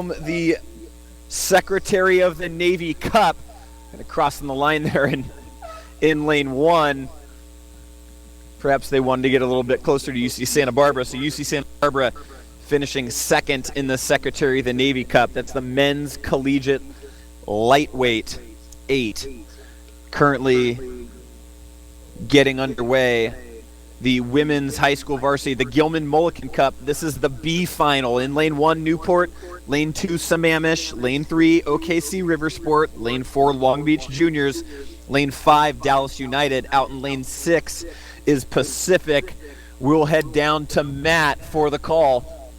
welcome the Secretary of the Navy Cup, kind of crossing the line there in lane 1. Perhaps they wanted to get a little bit closer to UC Santa Barbara. So UC Santa Barbara finishing second in the Secretary of the Navy Cup. That's the men's collegiate lightweight 8. Currently getting underway. The women's high school varsity, the Gilman-Mulliken Cup. This is the B final. In lane 1, Newport. Lane 2, Sammamish. Lane 3, OKC Riversport. Lane 4, Long Beach Juniors. Lane 5, Dallas United. Out in lane 6 is Pacific. We'll head down to Matt for the call.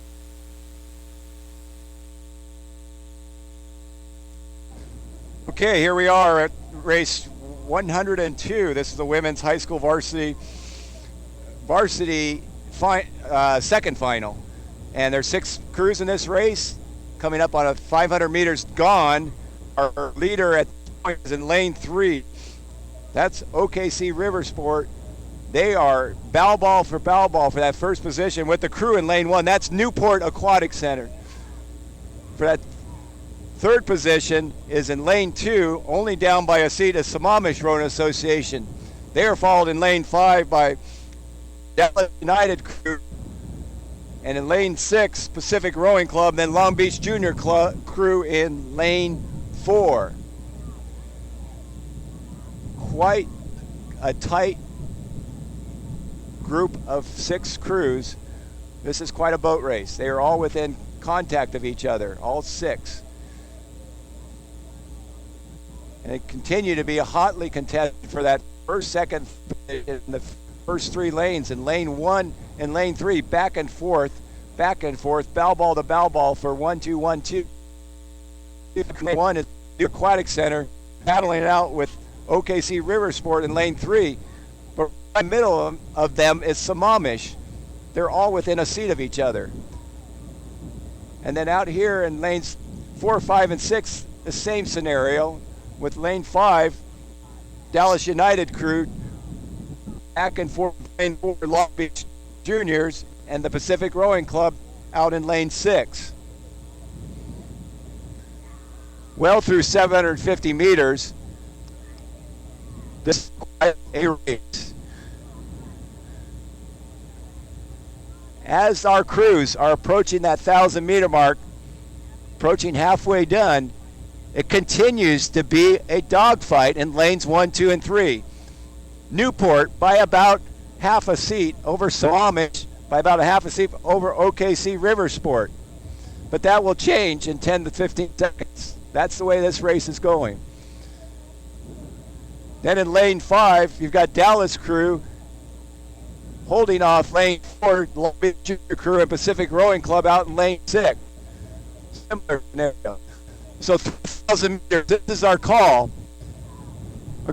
Okay, here we are at race 102. This is the women's high school varsity second final, and there's 6 crews in this race. Coming up on a 500 meters gone, our leader at this point is in lane 3. That's OKC Riversport. They are bow ball for that first position with the crew in lane 1. That's Newport Aquatic Center. For that third position is in lane 2, only down by a seat, is Sammamish Rowing Association. They are followed in lane 5 by Dallas United crew, and in lane 6, Pacific Rowing Club, then Long Beach Junior crew in lane 4. Quite a tight group of 6 crews. This is quite a boat race. They are all within contact of each other, all 6. And they continue to be hotly contested for that first, second, in the first 3 lanes. In lane 1 and lane 3, back and forth, bow ball to bow ball for 1-2, 1-2. Lane 1 is the Aquatic Center, battling it out with OKC Riversport in lane 3. But right in the middle of them is Sammamish. They're all within a seat of each other. And then out here in lanes 4, 5, and 6, the same scenario, with lane 5, Dallas United crew, back and forth, lane 4, Long Beach Juniors, and the Pacific Rowing Club out in lane 6. Well through 750 meters, this is quite a race. As our crews are approaching that 1,000-meter mark, approaching halfway done, it continues to be a dogfight in lanes 1, 2, and 3. Newport by about half a seat over Sammamish, by about a half a seat over OKC Riversport. But that will change in 10 to 15 seconds. That's the way this race is going. Then in lane 5, you've got Dallas crew holding off lane 4, Long Beach Junior crew and Pacific Rowing Club out in lane 6. Similar scenario. So 3,000 meters, this is our call.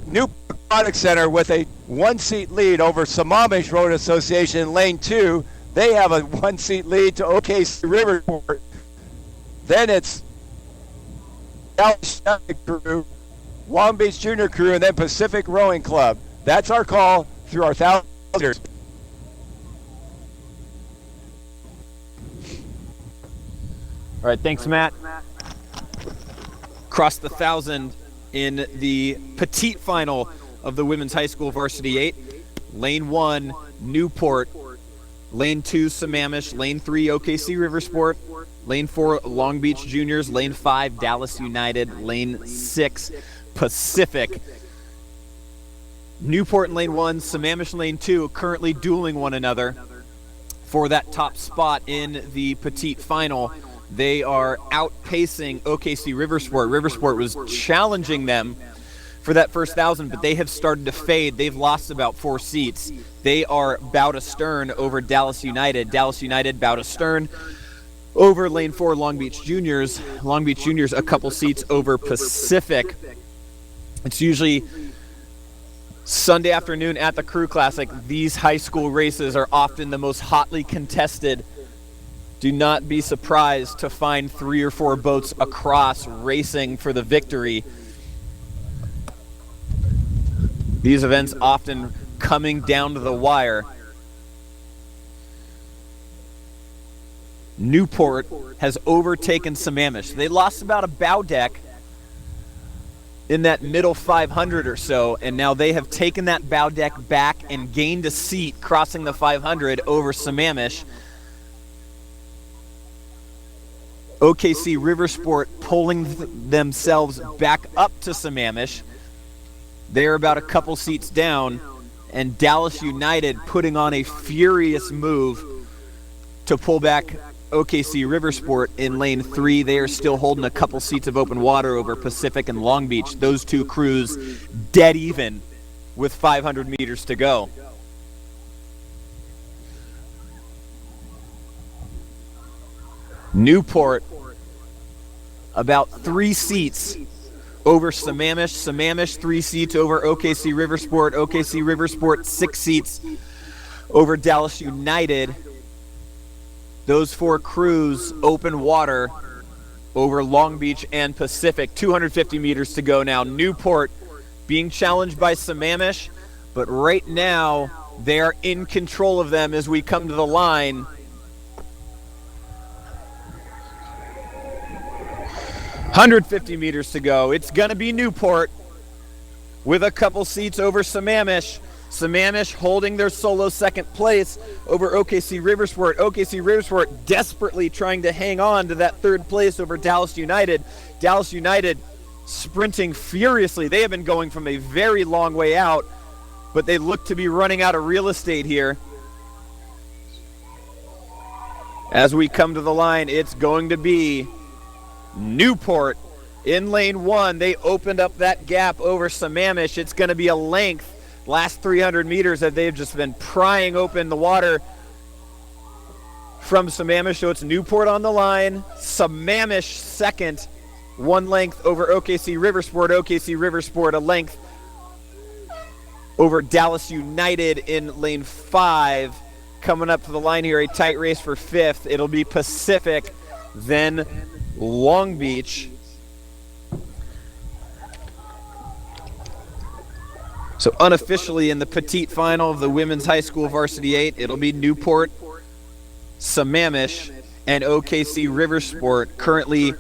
Newport Aquatic Center with a 1-seat lead over Sammamish Rowing Association in lane 2. They have a 1-seat lead to OKC Riversport. Then it's Dallas crew, Long Beach Junior crew, and then Pacific Rowing Club. That's our call through our 1,000 meters. All right, thanks, Matt. Cross the 1,000 in the petite final of the women's high school varsity 8. Lane 1, Newport. Lane 2, Sammamish. Lane 3, OKC Riversport. Lane 4, Long Beach Juniors. Lane 5, Dallas United. Lane 6, Pacific. Newport in lane 1, Sammamish in lane 2, currently dueling one another for that top spot in the petite final. They are outpacing OKC Riversport. Riversport was challenging them for that first 1,000, but they have started to fade. They've lost about 4 seats. They are bow to stern over Dallas United. Dallas United bow to stern over lane 4, Long Beach Juniors. Long Beach Juniors a couple seats over Pacific. It's usually Sunday afternoon at the Crew Classic. These high school races are often the most hotly contested. Do not be surprised to find 3 or 4 boats across racing for the victory. These events often coming down to the wire. Newport has overtaken Sammamish. They lost about a bow deck in that middle 500 or so, and now they have taken that bow deck back and gained a seat crossing the 500 over Sammamish. OKC Riversport pulling themselves back up to Sammamish. They're about a couple seats down, and Dallas United putting on a furious move to pull back OKC Riversport in lane 3. They are still holding a couple seats of open water over Pacific and Long Beach. Those two crews dead even with 500 meters to go. Newport about 3 seats over Sammamish. Sammamish 3 seats over OKC Riversport. OKC Riversport 6 seats over Dallas United. Those 4 crews open water over Long Beach and Pacific. 250 meters to go now. Newport being challenged by Sammamish, but right now they are in control of them as we come to the line. 150 meters to go. It's going to be Newport with a couple seats over Sammamish. Sammamish holding their solo second place over OKC Riversport. OKC Riversport desperately trying to hang on to that third place over Dallas United. Dallas United sprinting furiously. They have been going from a very long way out, but they look to be running out of real estate here. As we come to the line, it's going to be Newport in lane 1. They opened up that gap over Sammamish. It's going to be a length. Last 300 meters that they've just been prying open the water from Sammamish. So it's Newport on the line. Sammamish second, 1 length over OKC Riversport. OKC Riversport a length over Dallas United in lane 5. Coming up to the line here, a tight race for 5th. It'll be Pacific, then Long Beach. So unofficially in the petite final of the women's high school varsity 8, it'll be Newport, Sammamish, and OKC Riversport. Currently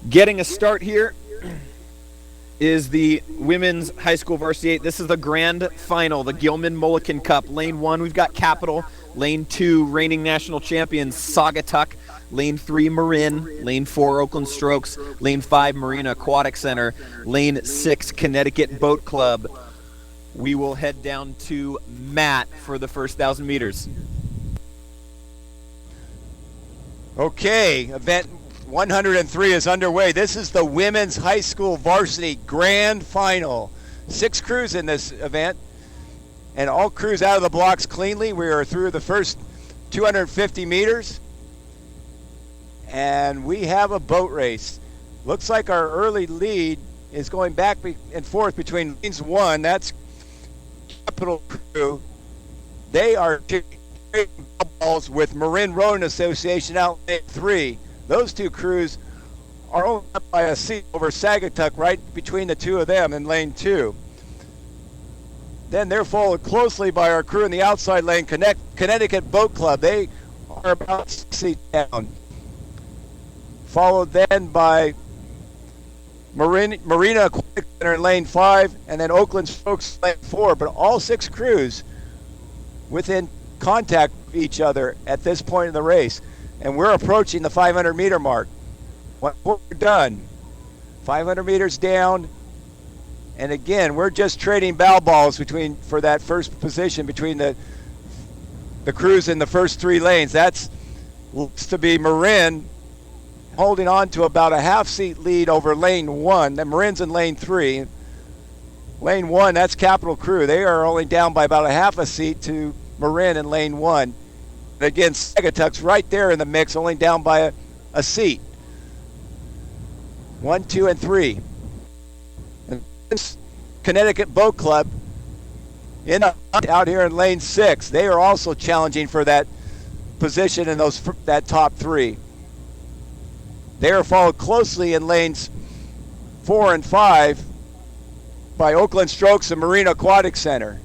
getting a start here is the women's high school varsity 8. This is the grand final, the Gilman-Mulliken Cup. Lane 1, we've got Capital. Lane 2, reigning national champions, Saugatuck. Lane 3, Marin. Lane 4, Oakland Strokes. Lane 5, Marina Aquatic Center. Lane 6, Connecticut Boat Club. We will head down to Matt for the first 1,000 meters. Okay, event 103 is underway. This is the women's high school varsity grand final. 6 crews in this event, and all crews out of the blocks cleanly. We are through the first 250 meters, and we have a boat race. Looks like our early lead is going back and forth between lanes 1. That's Capital Crew. They are trading balls with Marin Rowing Association out lane 3. Those 2 crews are only up by a seat over Saugatuck, right between the 2 of them in lane 2. Then they're followed closely by our crew in the outside lane, Connecticut Boat Club. They are about 6 seats down. Followed then by Marina Aquatic Center in lane 5, and then Oakland Strokes lane 4. But all 6 crews within contact with each other at this point in the race. And we're approaching the 500 meter mark. When we're done, 500 meters down, and again, we're just trading bow balls for that first position between the crews in the first 3 lanes. That's looks to be Marin holding on to about a half seat lead over lane 1. Then Marin's in lane 3. Lane 1, that's Capital Crew. They are only down by about a half a seat to Marin in lane 1. And again, Saugatuck's right there in the mix, only down by a seat. 1, 2, and 3. And this Connecticut Boat Club out here in lane 6. They are also challenging for that position in that top 3. They are followed closely in lanes 4 and 5 by Oakland Strokes and Marina Aquatic Center.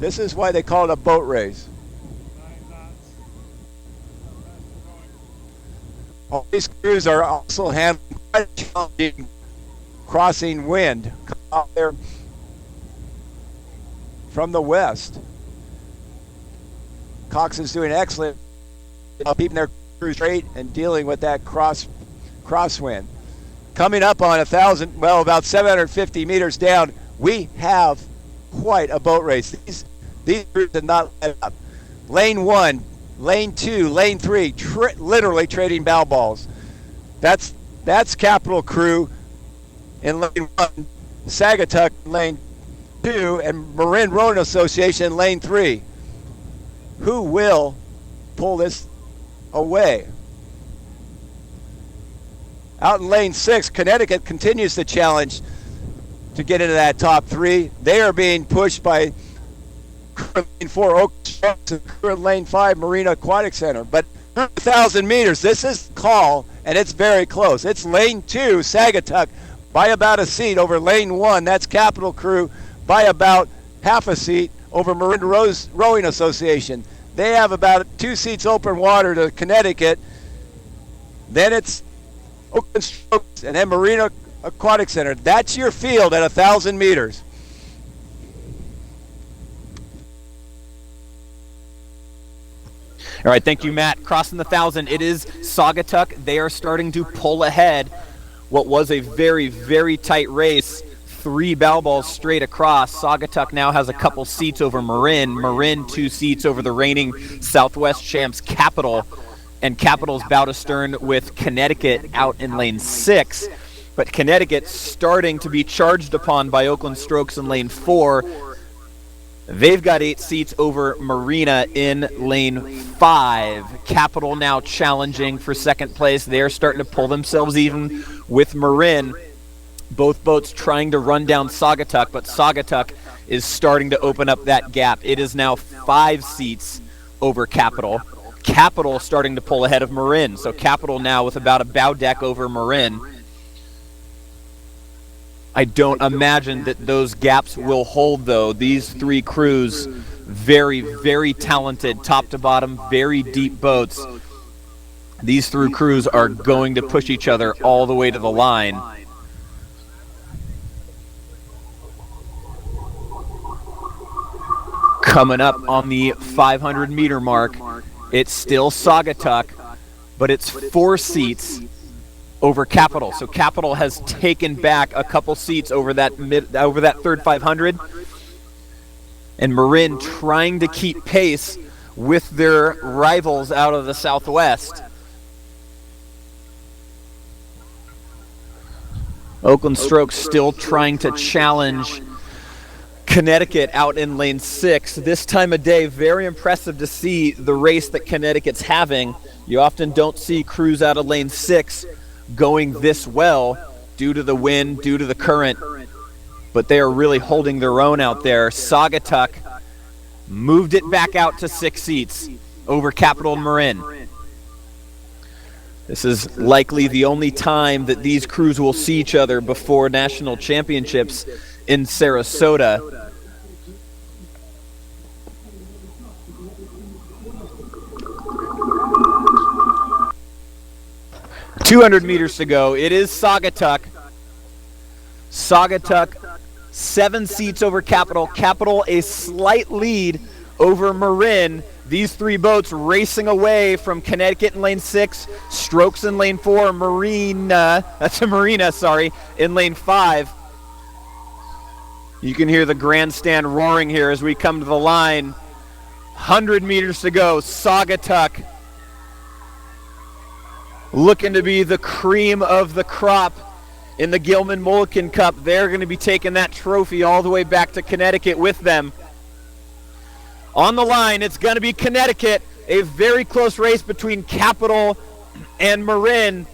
This is why they call it a boat race. All these crews are also handling quite a challenging crossing wind out there from the west. Cox is doing excellent keeping their crews straight and dealing with that crosswind. Coming up on about 750 meters down, we have quite a boat race. These crews did not let up. Lane 1, Lane 2, Lane 3, literally trading bow balls. That's Capital Crew in Lane 1, Sagatuck in Lane 2, and Marin Rowing Association in Lane 3. Who will pull this away? Out in Lane 6, Connecticut continues to challenge to get into that top 3. They are being pushed by Lane 4, Oak Strokes, and Lane 5, Marina Aquatic Center. But 1,000 meters, this is the call, and it's very close. It's Lane 2, Sagatuck, by about a seat over Lane 1. That's Capital Crew by about half a seat over Marin Rowing Association. They have about 2 seats open water to Connecticut. Then it's Oakland Strokes and then Marina Aquatic Center. That's your field at 1,000 meters. All right, thank you, Matt. Crossing the 1,000, it is Sagatuck. They are starting to pull ahead. What was a very, very tight race. 3 bow balls straight across. Sagatuck now has a couple seats over Marin. Marin 2 seats over the reigning Southwest champs Capital. And Capital's bow to stern with Connecticut out in Lane 6. But Connecticut starting to be charged upon by Oakland Strokes in Lane 4. They've got 8 seats over Marina in Lane 5. Capital now challenging for second place. They're starting to pull themselves even with Marin. Both boats trying to run down Sagatuck, but Sagatuck is starting to open up that gap. It is now 5 seats over Capital. Capital starting to pull ahead of Marin. So Capital now with about a bow deck over Marin. I don't imagine that those gaps will hold, though. These 3 crews, very, very talented, top to bottom, very deep boats. These 3 crews are going to push each other all the way to the line. Coming up on the 500-meter mark, it's still Sagatuck, but it's 4 seats over Capital. So Capital has taken back a couple seats over that third 500. And Marin trying to keep pace with their rivals out of the Southwest. Oakland Strokes still trying to challenge Connecticut out in Lane 6. This time of day, very impressive to see the race that Connecticut's having. You often don't see crews out of Lane 6 going this well due to the wind, due to the current, but they are really holding their own out there. Sagatuck moved it back out to 6 seats over Capital and Marin. This is likely the only time that these crews will see each other before national championships in Sarasota. 200 meters to go. It is Sagatuck. Sagatuck, 7 seats over Capital. Capital a slight lead over Marin. These 3 boats racing away from Connecticut in Lane 6, Strokes in Lane 4, Marina in Lane 5. You can hear the grandstand roaring here as we come to the line. 100 meters to go. Sagatuck looking to be the cream of the crop in the Gilman-Mulliken Cup. They're going to be taking that trophy all the way back to Connecticut with them. On the line, it's going to be Connecticut. A very close race between Capital and Marin.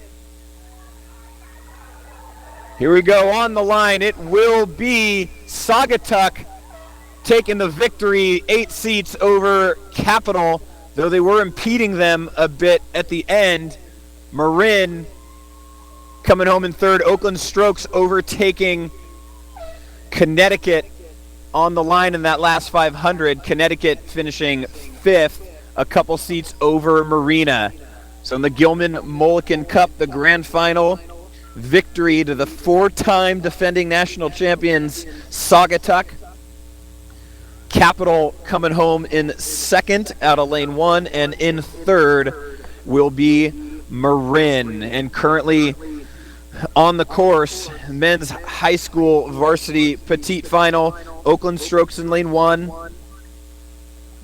Here we go on the line. It will be Sagatuck taking the victory, 8 seats over Capital, though they were impeding them a bit at the end. Marin coming home in 3rd. Oakland Strokes overtaking Connecticut on the line in that last 500. Connecticut finishing 5th, a couple seats over Marina. So in the Gilman-Mulliken Cup, the grand final, victory to the 4-time defending national champions Saugatuck. Capital coming home in second out of lane 1, and in third will be Marin. And currently on the course, men's high school varsity petite final, Oakland Strokes in lane 1,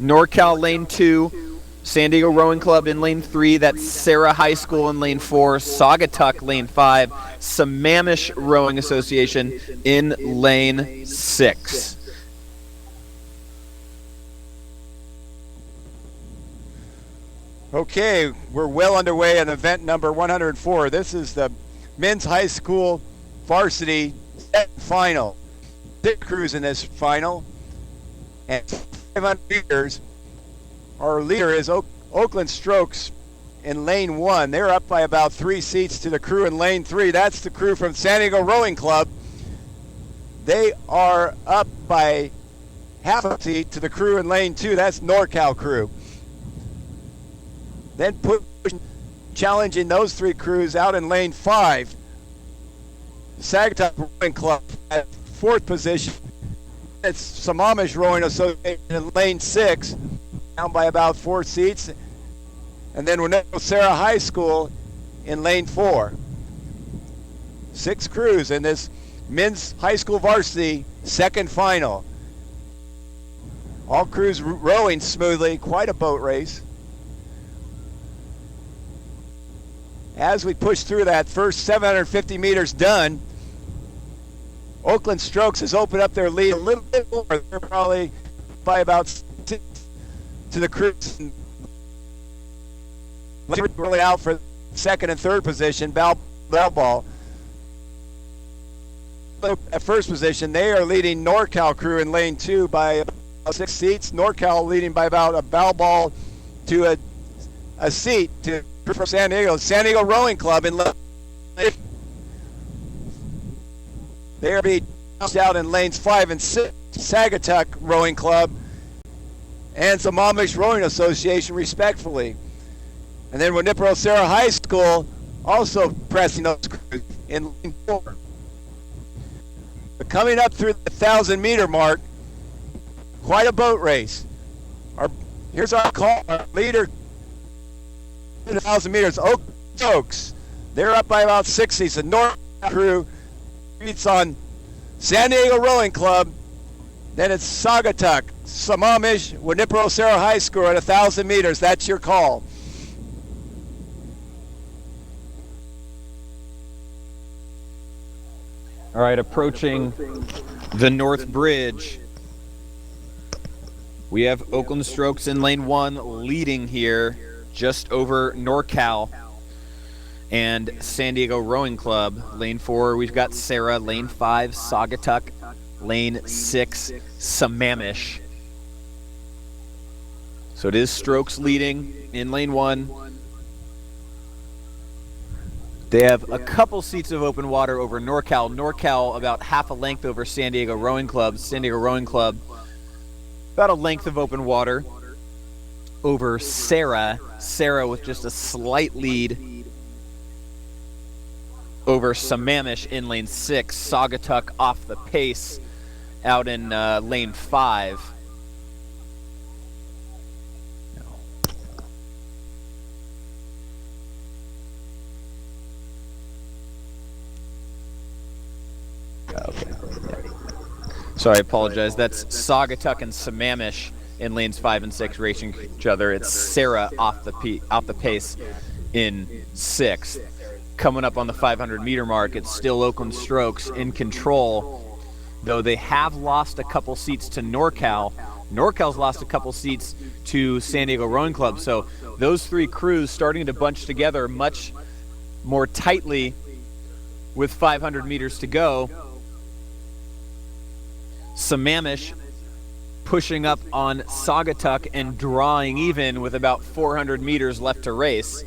NorCal lane 2, San Diego Rowing Club in lane 3, that's Sarah High School in lane 4, Saugatuck lane 5, Sammamish Rowing Association in lane 6. Okay, we're well underway in event number 104. This is the men's high school varsity final. 6 crews in this final, and 500 meters. Our leader is Oakland Strokes in lane 1. They're up by about 3 seats to the crew in lane 3. That's the crew from San Diego Rowing Club. They are up by half a seat to the crew in lane 2. That's NorCal crew. Then challenging those 3 crews out in lane 5. Saugatuck Rowing Club at 4th position. It's Sammamish Rowing Association in lane 6, down by about 4 seats. And then Sarah High School in lane 4. 6 crews in this men's high school varsity second final. All crews rowing smoothly, quite a boat race. As we push through that first 750 meters done, Oakland Strokes has opened up their lead a little bit more. They're probably by about 6 to the crews. Really out for second and third position, ball. At first position, they are leading NorCal crew in lane 2 by about 6 seats. NorCal leading by about a bow ball to a seat to from San Diego Rowing Club in lane. They are being bounced out in lanes 5 and 6. Saugatuck Rowing Club and Sammamish Rowing Association, respectfully. And then Sarah High School also pressing those crews in lane 4. But coming up through the 1,000-meter mark, quite a boat race. Here's our call. Our leader, 1,000 meters, Oakland Strokes. They're up by about 60. The North crew beats on San Diego Rowing Club. Then it's Saugatuck, Sammamish, Sarah High School at 1,000 meters. That's your call. All right, approaching the North Bridge. We have Oakland Strokes in lane 1 leading here, just over NorCal and San Diego Rowing Club. Lane 4, we've got Sarah. Lane 5, Saugatuck. Lane 6, Sammamish. So it is Strokes leading in lane 1. They have a couple seats of open water over NorCal. NorCal about half a length over San Diego Rowing Club. San Diego Rowing Club about a length of open water over Sarah. Sarah with just a slight lead over Sammamish in lane 6. Saugatuck off the pace out in lane 5. Okay. Sorry, I apologize. That's Saugatuck and Sammamish in lanes 5 and 6 racing each other. It's Sarah off the pace in 6th. Coming up on the 500-meter mark, it's still Oakland Strokes in control, though they have lost a couple seats to NorCal. NorCal's lost a couple seats to San Diego Rowing Club, so those 3 crews starting to bunch together much more tightly with 500 meters to go. Sammamish pushing up on Saugatuck and drawing even with about 400 meters left to race.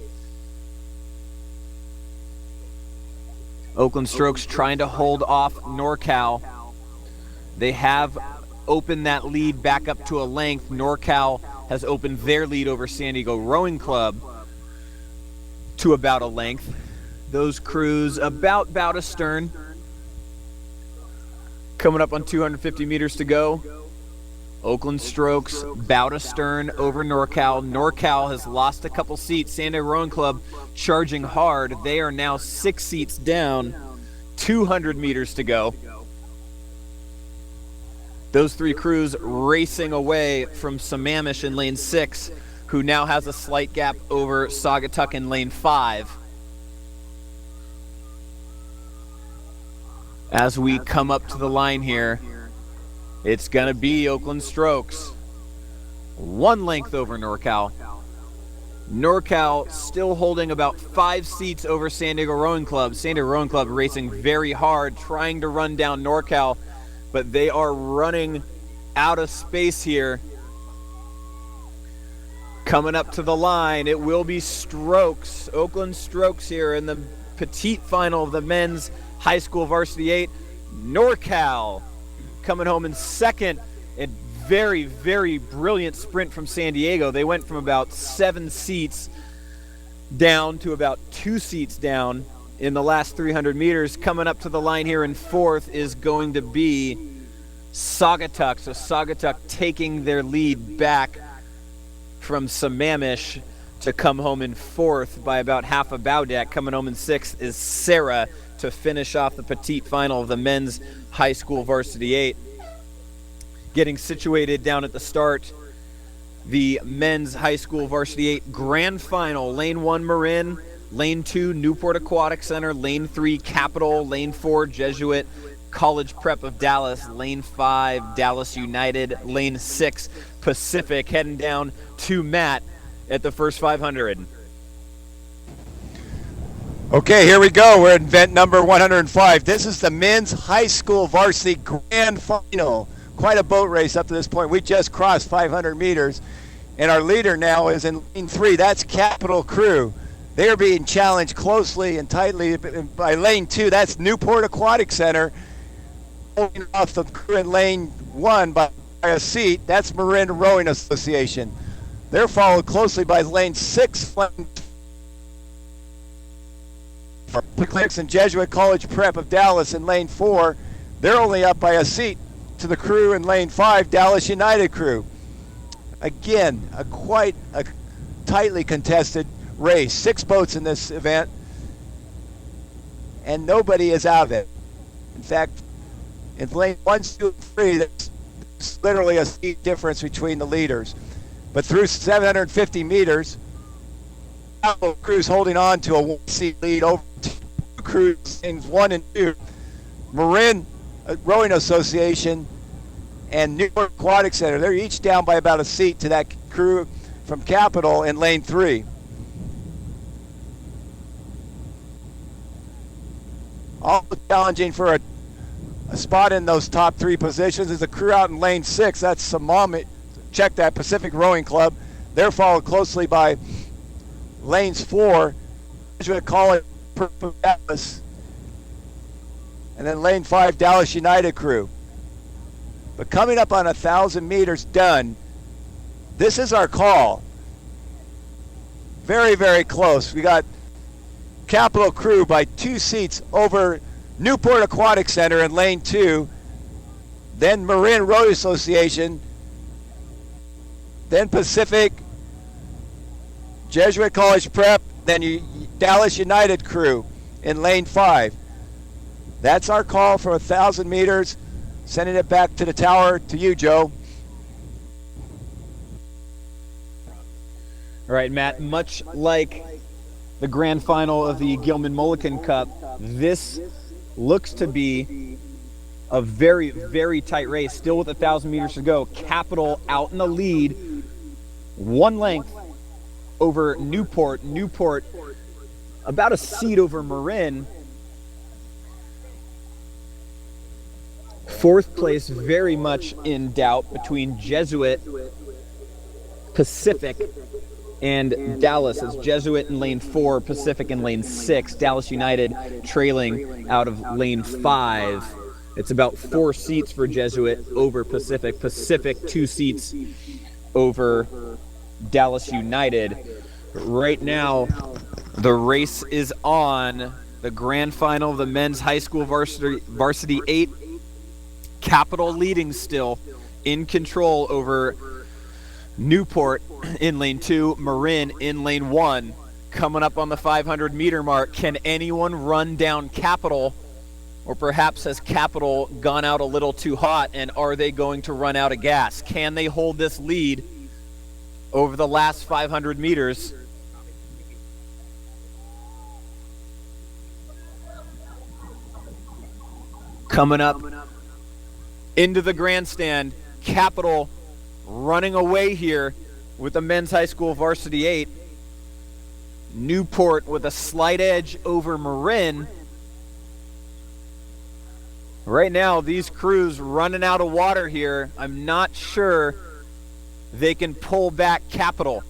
Oakland Strokes trying to hold off NorCal. They have opened that lead back up to a length. NorCal has opened their lead over San Diego Rowing Club. to about a length. Those crews about bow to stern. Coming up on 250 meters to go. Oakland Strokes, bow to stern over NorCal. NorCal has lost a couple seats. San Diego Rowing Club charging hard. They are now 6 seats down, 200 meters to go. Those 3 crews racing away from Sammamish in lane 6, who now has a slight gap over Saugatuck in lane 5. As we come up to the line here, it's going to be Oakland Strokes. 1 length over NorCal. NorCal still holding about 5 seats over San Diego Rowing Club. San Diego Rowing Club racing very hard, trying to run down NorCal, but they are running out of space here. Coming up to the line, it will be Strokes, Oakland Strokes here in the petite final of the men's high school varsity 8. NorCal coming home in second. A very, very brilliant sprint from San Diego. They went from about 7 seats down to about 2 seats down in the last 300 meters. Coming up to the line here in fourth is going to be Saugatuck. So Saugatuck taking their lead back from Sammamish to come home in fourth by about half a bow deck. Coming home in sixth is Sarah to finish off the petite final of the men's high school varsity 8. Getting situated down at the start, the men's high school varsity 8 grand final. Lane 1 Marin, lane 2 Newport Aquatic Center, lane 3 Capital, lane 4 Jesuit College Prep of Dallas, lane 5 Dallas United, lane 6 Pacific. Heading down to Matt at the first 500. Okay, here we go. We're at event number 105. This is the men's high school varsity grand final. Quite a boat race up to this point. We just crossed 500 meters, and our leader now is in lane 3. That's Capital Crew. They are being challenged closely and tightly by lane 2. That's Newport Aquatic Center. Holding off the crew in lane 1 by a seat. That's Marin Rowing Association. They're followed closely by lane 6. Clicks and Jesuit College Prep of Dallas in lane 4. They're only up by a seat to the crew in lane 5, Dallas United Crew. Again, quite a tightly contested race. 6 boats in this event, and nobody is out of it. In fact, in lane 1, 2, and 3, there's literally a seat difference between the leaders. But through 750 meters, Capital Crew's holding on to a 1-seat lead over 2 crews, lanes 1 and 2. Marin Rowing Association and Newport Aquatic Center, they're each down by about a seat to that crew from Capital in lane 3. Also challenging for a spot in those top 3 positions is the crew out in lane 6. That's Sammamish. Check that, Pacific Rowing Club. They're followed closely by lanes 4, Jesuit College of Dallas, and then lane 5, Dallas United Crew. But coming up on 1,000 meters done, this is our call. Very, very close. We got Capital Crew by 2 seats over Newport Aquatic Center in lane 2, then Marin Rowing Association, then Pacific, Jesuit College Prep, then Dallas United Crew in lane 5. That's our call for 1,000 meters. Sending it back to the tower to you, Joe. All right, Matt, much like the grand final of the Gilman-Mulliken Cup, this looks to be a very, very tight race, still with 1,000 meters to go. Capital out in the lead, 1 length over Newport. Newport about a seat over Marin. 4th place very much in doubt between Jesuit, Pacific, and Dallas. As Jesuit in lane 4, Pacific in lane 6, Dallas United trailing out of lane 5. It's about 4 seats for Jesuit over Pacific. Pacific 2 seats over Dallas United. Right now, The race is on. The grand final of the men's high school varsity 8. Capital leading still, in control over Newport in lane 2, Marin in lane 1. Coming up on the 500-meter mark, can anyone run down Capital? Or perhaps has Capital gone out a little too hot, and are they going to run out of gas? Can they hold this lead over the last 500 meters? Coming up into the grandstand, Capital running away here with the men's high school varsity 8. Newport with a slight edge over Marin. Right now, these crews running out of water here. I'm not sure they can pull back Capital.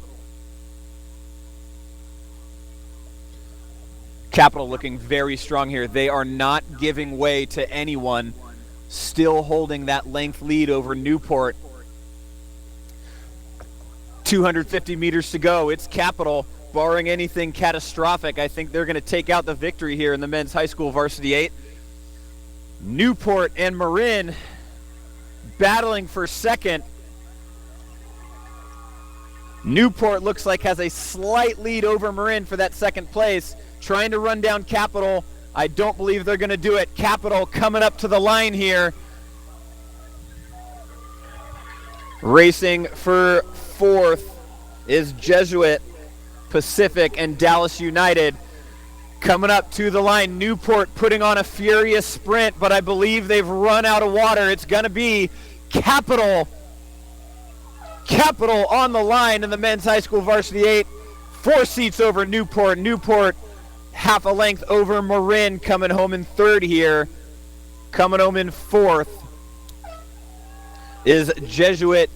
Capital looking very strong here. They are not giving way to anyone. Still holding that length lead over Newport. 250 meters to go. It's Capital. Barring anything catastrophic, I think they're going to take out the victory here in the men's high school varsity 8. Newport and Marin battling for second. Newport looks like has a slight lead over Marin for that second place. Trying to run down Capital. I don't believe they're going to do it. Capital coming up to the line here. Racing for fourth is Jesuit, Pacific, and Dallas United. Coming up to the line, Newport putting on a furious sprint, but I believe they've run out of water. It's going to be Capital. Capital on the line in the men's high school varsity 8. 4 seats over Newport. Newport half a length over Marin, coming home in third here. Coming home in fourth is Jesuit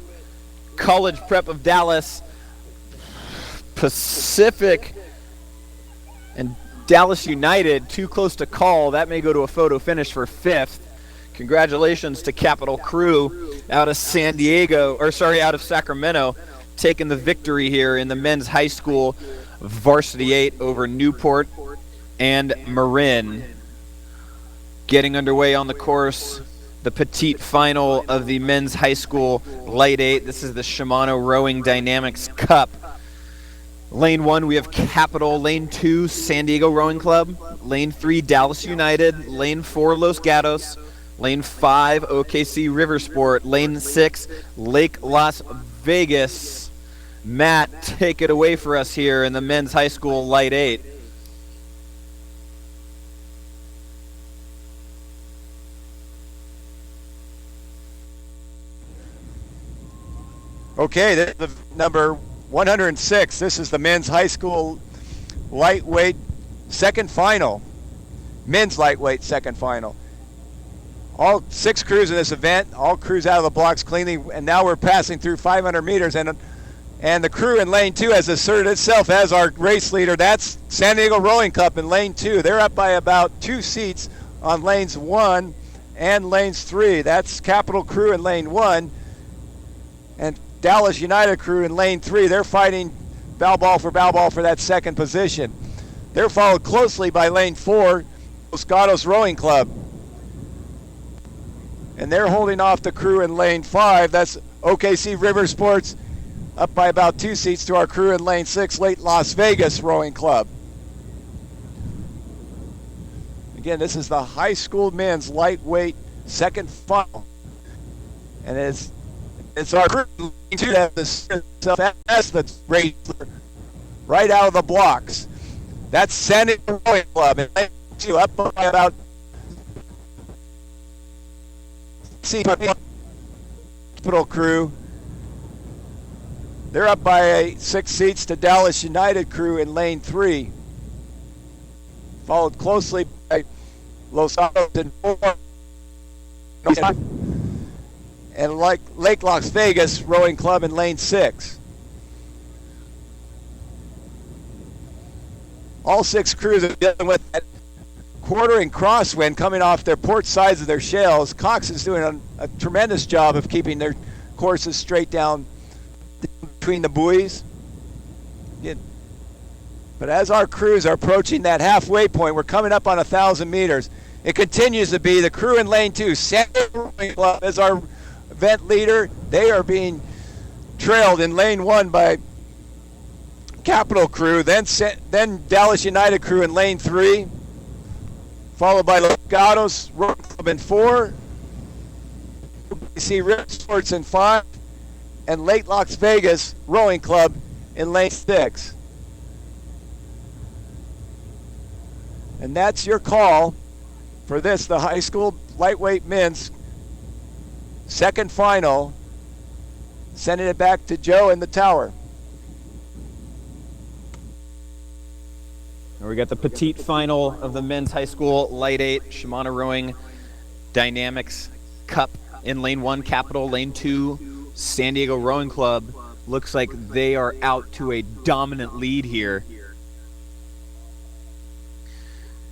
College Prep of Dallas. Pacific and Dallas United too close to call. That may go to a photo finish for fifth. Congratulations to Capital Crew out of out of Sacramento, taking the victory here in the men's high school varsity 8 over Newport and Marin. Getting underway on the course, the petite final of the men's high school light 8. This is the Shimano Rowing Dynamics Cup. Lane 1, we have Capital. Lane 2, San Diego Rowing Club. Lane 3, Dallas United. Lane 4, Los Gatos. Lane 5, OKC River Sport. Lane 6, Lake Las Vegas. Matt, take it away for us here in the men's high school light 8. Okay, this is the number 106. This is the men's high school lightweight second final. Men's lightweight second final. All 6 crews in this event, all crews out of the blocks cleanly, and now we're passing through 500 meters, and the crew in lane 2 has asserted itself as our race leader. That's San Diego Rowing Club in lane 2. They're up by about 2 seats on lanes 1 and lanes 3. That's Capital Crew in lane 1. And Dallas United Crew in lane 3, they're fighting bow ball for that second position. They're followed closely by lane 4, Los Gatos Rowing Club. And they're holding off the crew in lane 5. That's OKC River Sports, up by about 2 seats to our crew in lane 6, Lake Las Vegas Rowing Club. Again, this is the high school men's lightweight second final. And it's our crew to have this as the race right out of the blocks. That's San Diego Rowing Club in lane 2, up by about Capital Crew. They're up by 6 seats to Dallas United Crew in lane 3. Followed closely by Los Gatos and 4. And like Lake Las Vegas Rowing Club in lane 6. All 6 crews are dealing with that quartering crosswind coming off their port sides of their shells. Cox is doing a tremendous job of keeping their courses straight down between the buoys. But But as our crews are approaching that halfway point, we're coming up on 1,000 meters. It continues to be the crew in lane 2. San Diego Rowing Club as our event leader. They are being trailed in lane 1 by Capital Crew, then Dallas United Crew in lane 3, followed by Los Gatos Rowing Club in 4, OKC River Sports in 5, and Lake Las Vegas Rowing Club in lane 6. And that's your call for this, the high school lightweight men's second final. Sending it back to Joe in the tower. And we got the petite final of the men's high school light 8 Shimano Rowing Dynamics Cup in lane 1, Capital. Lane 2, San Diego Rowing Club. Looks like they are out to a dominant lead here.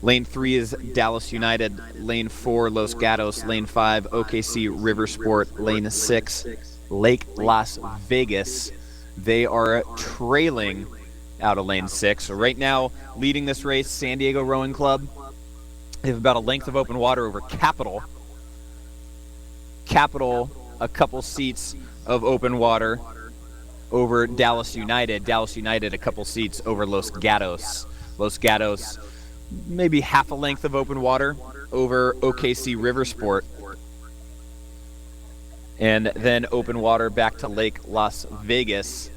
Lane 3 is Dallas United. Lane 4, Los Gatos. Lane 5, OKC River Sport. Lane 6, Lake Las Vegas. They are trailing out of lane 6. So right now, leading this race, San Diego Rowing Club. They have about a length of open water over Capital. Capital, a couple seats of open water over Dallas United. Dallas United, a couple seats over Los Gatos. Los Gatos, maybe half a length of open water over OKC River Sport. And then open water back to Lake Las Vegas.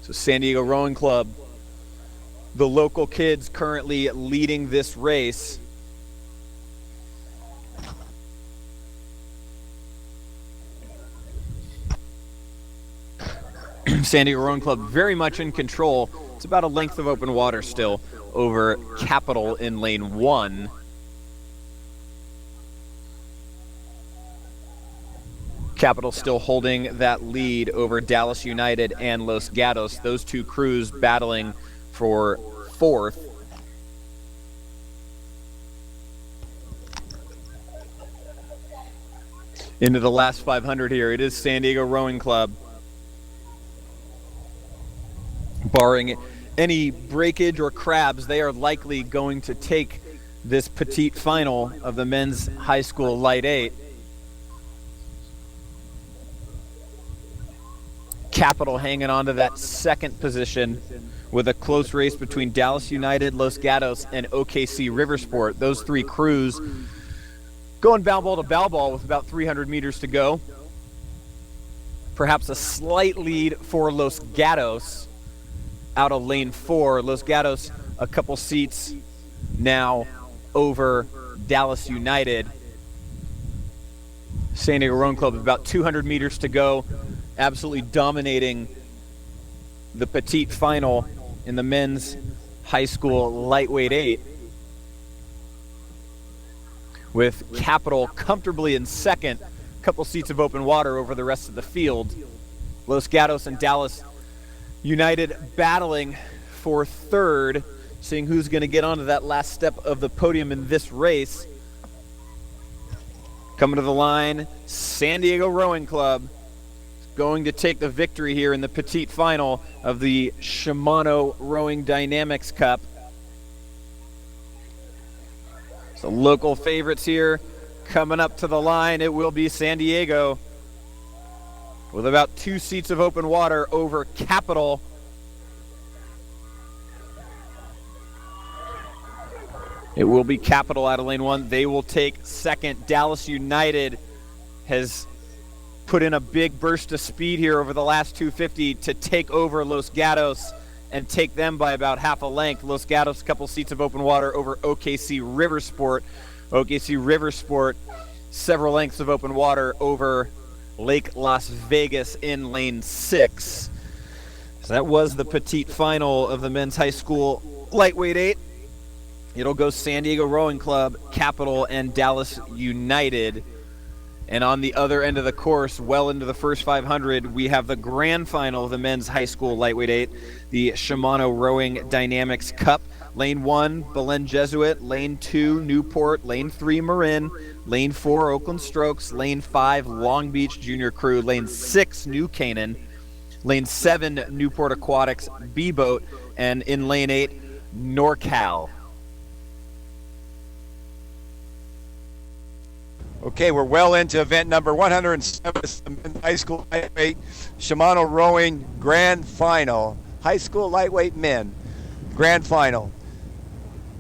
So San Diego Rowing Club, the local kids currently leading this race. San Diego Rowing Club very much in control. It's about a length of open water still over Capital in lane 1. Capital still holding that lead over Dallas United and Los Gatos. Those two crews battling for 4th. Into the last 500 here. It is San Diego Rowing Club. Barring any breakage or crabs, they are likely going to take this petite final of the men's high school light 8. Capital hanging on to that second position with a close race between Dallas United, Los Gatos, and OKC River Sport. Those three crews going bow ball to bow ball with about 300 meters to go. Perhaps a slight lead for Los Gatos out of lane 4. Los Gatos a couple seats now over Dallas United. San Diego Rowing Club with about 200 meters to go. Absolutely dominating the petite final in the men's high school lightweight 8. With Capital comfortably in second, a couple seats of open water over the rest of the field. Los Gatos and Dallas United battling for 3rd, seeing who's going to get onto that last step of the podium in this race. Coming to the line, San Diego Rowing Club going to take the victory here in the petite final of the Shimano Rowing Dynamics Cup. So local favorites here coming up to the line. It will be San Diego with about 2 seats of open water over Capital. It will be Capital out of lane 1. They will take second. Dallas United has put in a big burst of speed here over the last 250 to take over Los Gatos and take them by about half a length. Los Gatos, a couple seats of open water over OKC River Sport. OKC River Sport, several lengths of open water over Lake Las Vegas in lane 6. So that was the petite final of the men's high school lightweight 8. It'll go San Diego Rowing Club, Capital, and Dallas United. And on the other end of the course, well into the first 500, we have the grand final of the men's high school lightweight 8, the Shimano Rowing Dynamics Cup. Lane 1, Belen Jesuit. Lane 2, Newport. Lane 3, Marin. Lane 4, Oakland Strokes. Lane 5, Long Beach Junior Crew. Lane 6, New Canaan. Lane 7, Newport Aquatics B-Boat. and in lane 8, NorCal. Okay, we're well into event number 107, the high school lightweight Shimano rowing grand final. High school lightweight men grand final.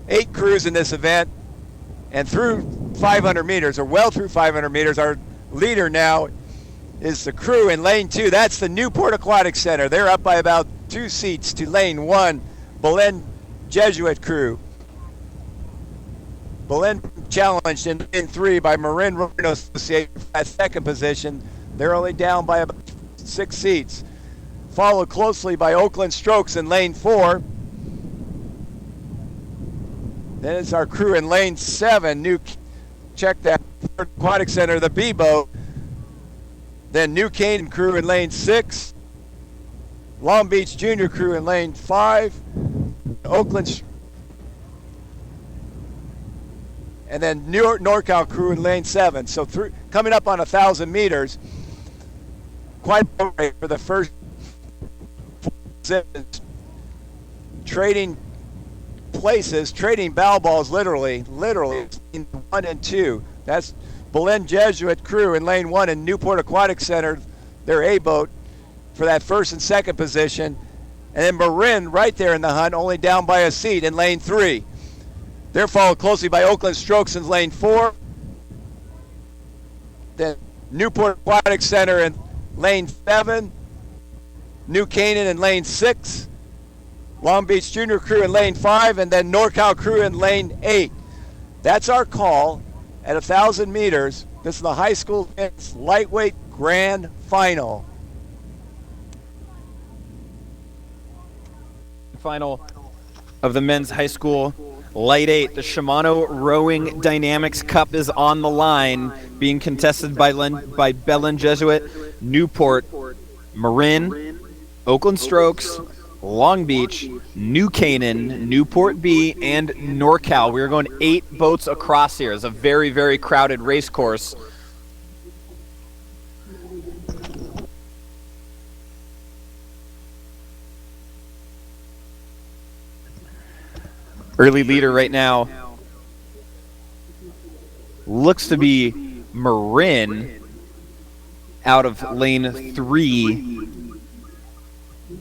8 crews in this event, and through 500 meters, or well through 500 meters, our leader now is the crew in lane 2. That's the Newport Aquatic Center. They're up by about 2 seats to lane 1, Belen Jesuit crew. Belen challenged in lane 3 by Marin Rowing Association for that second position. They're only down by about 6 seats. Followed closely by Oakland Strokes in lane 4. Then it's our crew in lane 7. Check that Aquatic Center, the B-boat. Then New Canaan crew in lane 6. Long Beach Junior crew in lane 5. Oakland, and then NorCal crew in lane 7. So coming up on 1,000 meters, quite a rate for the first 4 positions. Trading places, trading bow balls, literally in 1 and 2. That's Belen Jesuit crew in lane 1 and Newport Aquatic Center, their A-boat, for that first and second position. And then Marin right there in the hunt, only down by a seat in lane 3. They're followed closely by Oakland Strokes in lane 4. Then Newport Aquatic Center in lane 7. New Canaan in lane 6. Long Beach Junior crew in lane 5, and then NorCal crew in lane 8. That's our call at 1,000 meters. This is the high school men's lightweight grand final. Final of the men's high school light 8. The Shimano Rowing Dynamics Cup is on the line, being contested by Belen Jesuit, Newport, Marin, Oakland Strokes, Long Beach, New Canaan, Newport B, and NorCal. We're going 8 boats across here. It's a very, very crowded race course. Early leader right now looks to be Marin out of lane 3,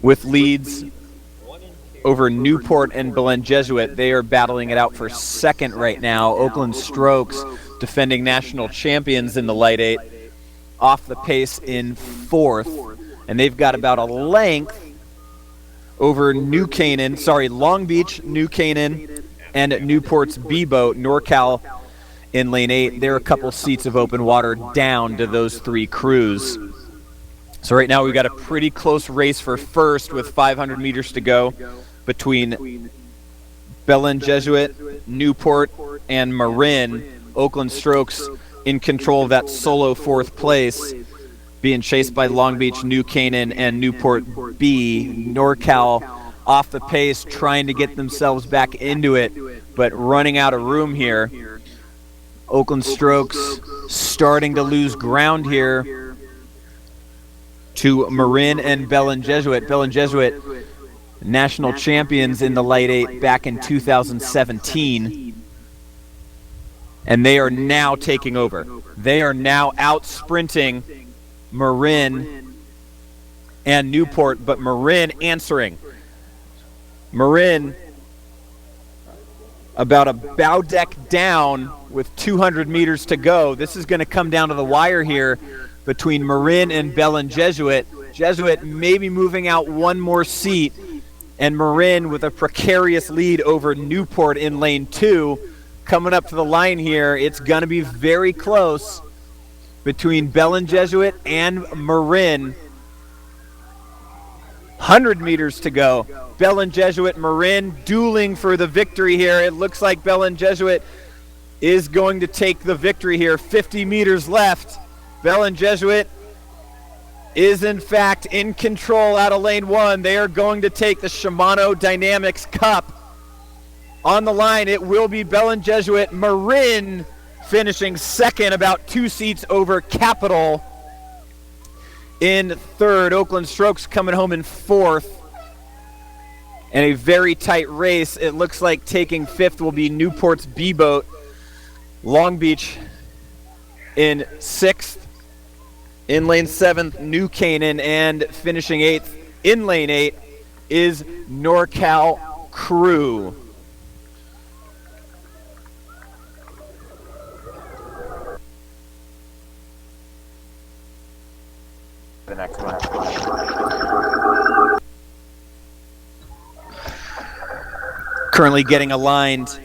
with leads over Newport and Belen Jesuit. They are battling it out for second right now. Oakland Strokes, defending national champions in the light 8, off the pace in 4th, and they've got about a length over Long Beach, New Canaan, and Newport's B-boat, NorCal, in lane 8. They're a couple seats of open water down to those 3 crews. So right now we've got a pretty close race for first with 500 meters to go between Belen Jesuit, Newport, and Marin. Oakland Strokes in control of that solo 4th place, being chased by Long Beach, New Canaan, and Newport B. NorCal off the pace, trying to get themselves back into it, but running out of room here. Oakland Strokes starting to lose ground here to Marin and Belen Jesuit. Belen Jesuit, national champions in the light 8 back in 2017. And they are now taking over. They are now out sprinting Marin and Newport, but Marin answering. Marin about a bow deck down with 200 meters to go. This is going to come down to the wire here between Marin and Belen Jesuit. Jesuit maybe moving out one more seat, and Marin with a precarious lead over Newport in lane 2. Coming up to the line here, it's going to be very close between Belen Jesuit and Marin. 100 meters to go. Belen Jesuit, Marin dueling for the victory here. It looks like Belen Jesuit is going to take the victory here. 50 meters left. Belen Jesuit is in fact in control out of lane 1. They are going to take the Shimano Dynamics Cup. On the line, it will be Belen Jesuit. Marin finishing second, about 2 seats over Capital in third. Oakland Strokes coming home in 4th. And a very tight race. It looks like taking fifth will be Newport's B-Boat. Long Beach in sixth. In lane seventh, New Canaan. And finishing eighth in lane 8 is NorCal Crew. The next one. Currently getting aligned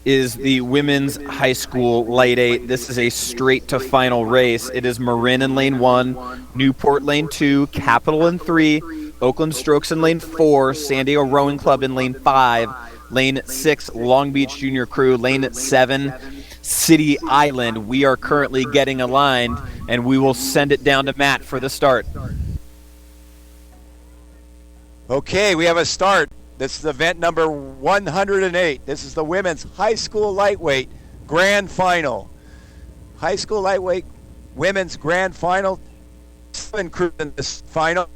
is the women's high school light 8. This is a straight to final race. It is Marin in lane 1, Newport lane 2, Capital in 3, Oakland Strokes in lane 4, San Diego Rowing Club in lane 5, lane 6, Long Beach Junior Crew, lane 7, City Island. We are currently getting aligned, and we will send it down to Matt for the start. Okay, we have a start. This is event number 108. This is the women's high school lightweight grand final. High school lightweight women's grand final. 7 crews in this final.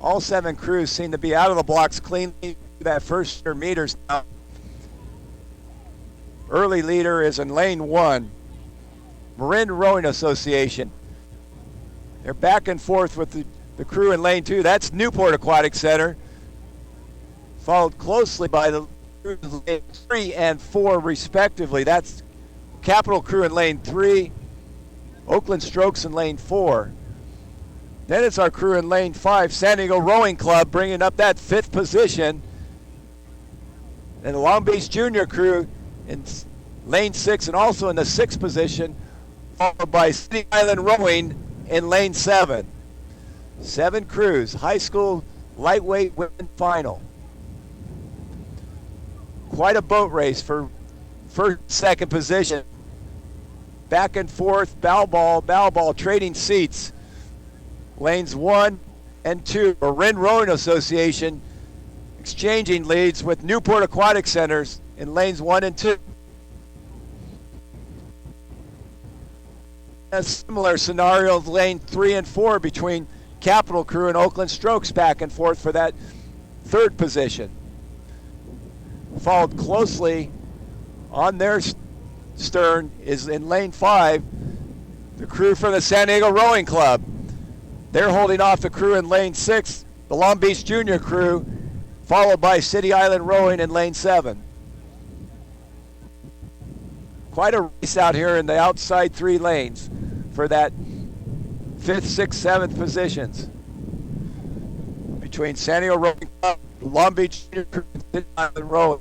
All 7 crews seem to be out of the blocks cleanly. That first 100 meters now. Early leader is in lane 1. Marin Rowing Association. They're back and forth with the crew in lane 2. That's Newport Aquatic Center. Followed closely by the crews in lane 3 and 4 respectively. That's Capital Crew in lane 3. Oakland Strokes in lane 4. Then it's our crew in lane 5, San Diego Rowing Club, bringing up that 5th position. And the Long Beach Junior Crew in lane 6 and also in the 6th position, followed by City Island Rowing in lane 7. 7 crews, high school lightweight women final. Quite a boat race for first, second position. Back and forth, bow ball, trading seats. Lanes 1 and 2, Marin Rowing Association exchanging leads with Newport Aquatic Centers in lanes 1 and 2. A similar scenario of lane 3 and 4 between Capital Crew and Oakland Strokes back and forth for that 3rd position. Followed closely on their stern is in lane 5, the crew from the San Diego Rowing Club. They're holding off the crew in lane 6, the Long Beach Junior Crew, followed by City Island Rowing in lane 7. Quite a race out here in the outside 3 lanes for that 5th, 6th, 7th positions between San Diego Rowing Club, Long Beach Junior Crew, and City Island Rowing.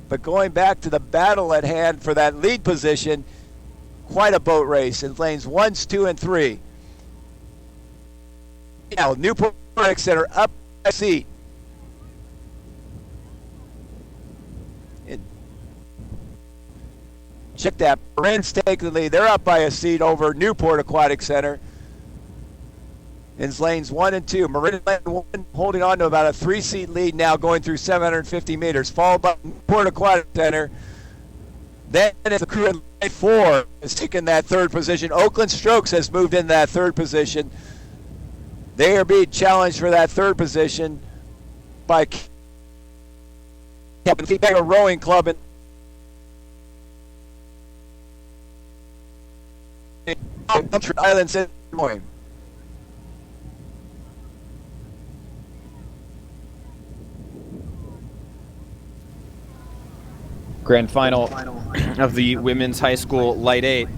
But going back to the battle at hand for that lead position, quite a boat race in lanes 1, 2, and 3. Now, Newport Aquatic Center up a seat. Check that. Marin's taking the lead. They're up by a seat over Newport Aquatic Center. In lanes 1 and 2. Marin lane 1 holding on to about a 3-seat lead now going through 750 meters. Followed by Newport Aquatic Center. Then the crew in lane 4 is taking that 3rd position. Oakland Strokes has moved in that 3rd position. They are being challenged for that 3rd position by Capital Rowing Club and Island City Rowing. Grand final of the women's high school light 8.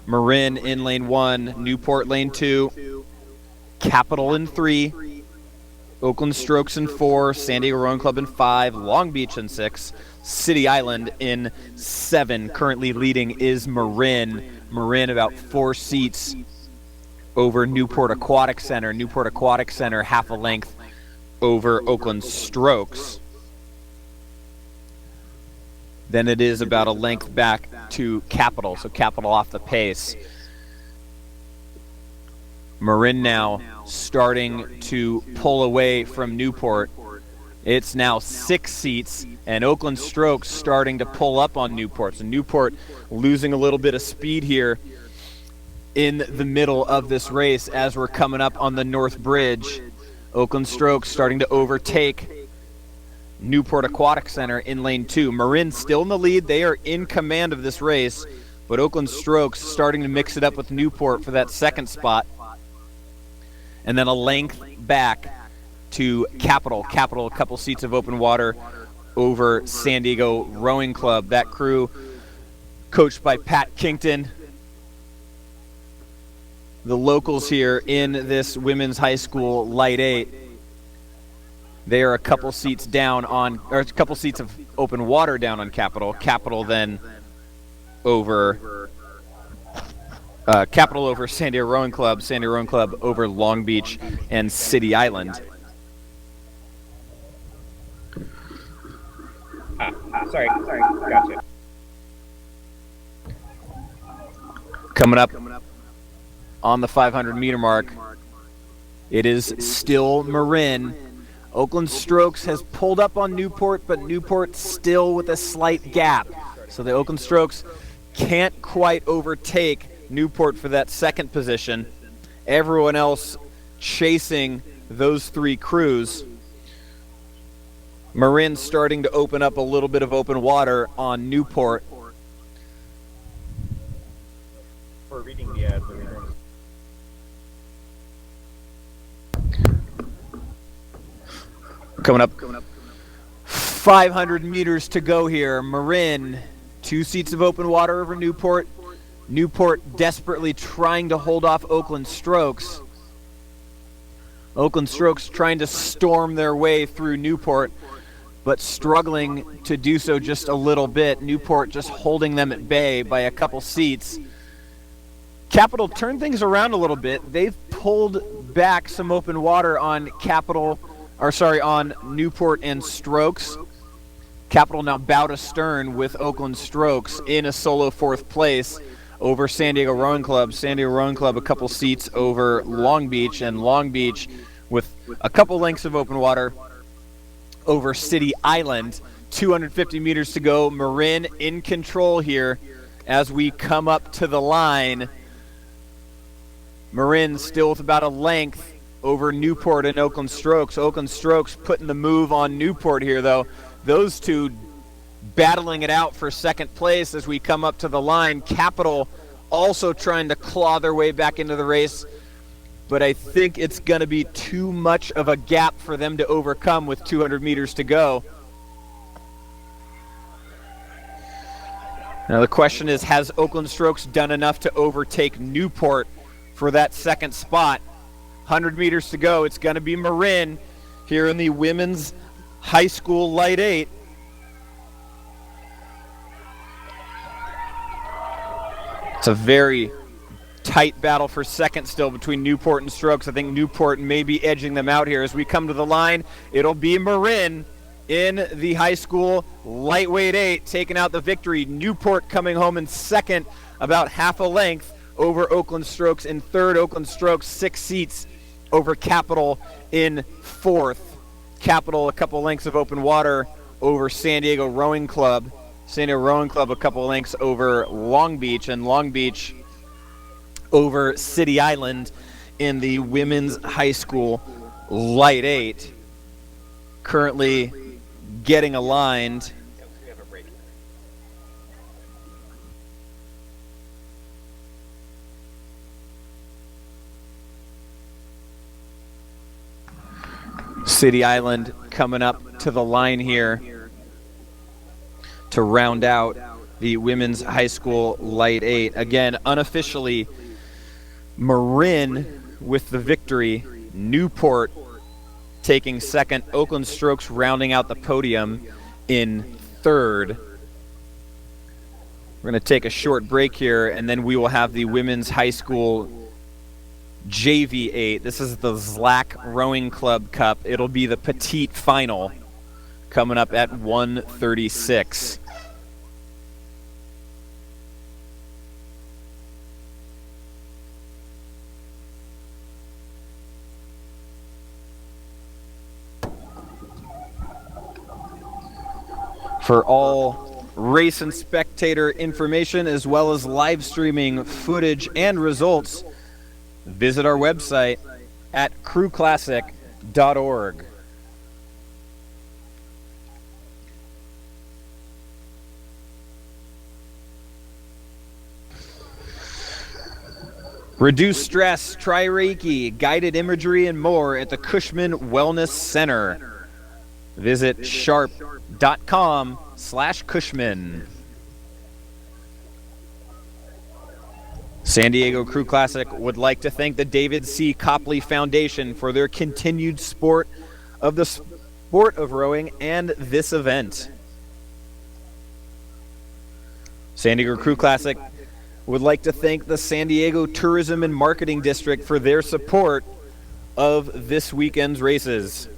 Marin in lane 1, Newport lane 2, Capital in 3, Oakland Strokes in 4, San Diego Rowing Club in 5, Long Beach in 6, City Island in 7. Currently leading is Marin. Marin about 4 seats over Newport Aquatic Center. Newport Aquatic Center half a length over Oakland Strokes. Then it is about a length back to Capital, so Capital off the pace. Marin now starting to pull away from Newport. It's now 6 seats, and Oakland Strokes starting to pull up on Newport. So Newport losing a little bit of speed here in the middle of this race as we're coming up on the North Bridge. Oakland Strokes starting to overtake Newport Aquatic Center in lane 2. Marin still in the lead. They are in command of this race, but Oakland Strokes starting to mix it up with Newport for that second spot. And then a length back to Capital. Capital, a couple seats of open water over San Diego Rowing Club. That crew coached by Pat Kington. The locals here in this women's high school light 8. They are a couple seats down on, or a couple seats of open water down on Capital. Capital then over Capital over San Diego Rowing Club. San Diego Rowing Club over Long Beach and City Island. Sorry, gotcha. Coming up on the 500-meter mark, it is still Marin. Oakland Strokes has pulled up on Newport, but Newport still with a slight gap. So the Oakland Strokes can't quite overtake Newport for that second position. Everyone else chasing those 3 crews. Marin starting to open up a little bit of open water on Newport. For reading the ad. Coming up 500 meters to go here. Marin, 2 seats of open water over Newport. Newport desperately trying to hold off Oakland Strokes. Oakland Strokes trying to storm their way through Newport, but struggling to do so just a little bit. Newport just holding them at bay by a couple seats. Capital turned things around a little bit. They've pulled back some open water on on Newport and Strokes. Capital now bow to stern with Oakland Strokes in a solo 4th place over San Diego Rowing Club. San Diego Rowing Club a couple seats over Long Beach, and Long Beach with a couple lengths of open water over City Island. 250 meters to go. Marin in control here as we come up to the line. Marin still with about a length over Newport and Oakland Strokes. Oakland Strokes putting the move on Newport here, though. Those two battling it out for second place as we come up to the line. Capital also trying to claw their way back into the race, but I think it's going to be too much of a gap for them to overcome with 200 meters to go. Now the question is, has Oakland Strokes done enough to overtake Newport for that second spot? 100 meters to go. It's going to be Marin here in the women's high school light 8. It's a very tight battle for second still between Newport and Strokes. I think Newport may be edging them out here. As we come to the line, it'll be Marin in the high school lightweight 8 taking out the victory. Newport coming home in second, about half a length over Oakland Strokes in third. Oakland Strokes 6 seats over Capital in 4th. Capital a couple lengths of open water over San Diego Rowing Club. San Diego Rowing Club a couple lengths over Long Beach, and Long Beach over City Island in the women's high school light 8. Currently getting aligned. City Island coming up to the line here to round out the women's high school light 8. Again, unofficially, Marin with the victory. Newport taking second. Oakland Strokes rounding out the podium in third. We're going to take a short break here, and then we will have the women's high school JV 8. This is the ZLAC Rowing Club Cup. It'll be the petite final coming up at 1:36. For all race and spectator information, as well as live streaming footage and results, visit our website at crewclassic.org. Reduce stress, try Reiki, guided imagery, and more at the Cushman Wellness Center. Visit sharp.com/Cushman. San Diego Crew Classic would like to thank the David C. Copley Foundation for their continued support of the sport of rowing and this event. San Diego Crew Classic would like to thank the San Diego Tourism and Marketing District for their support of this weekend's races.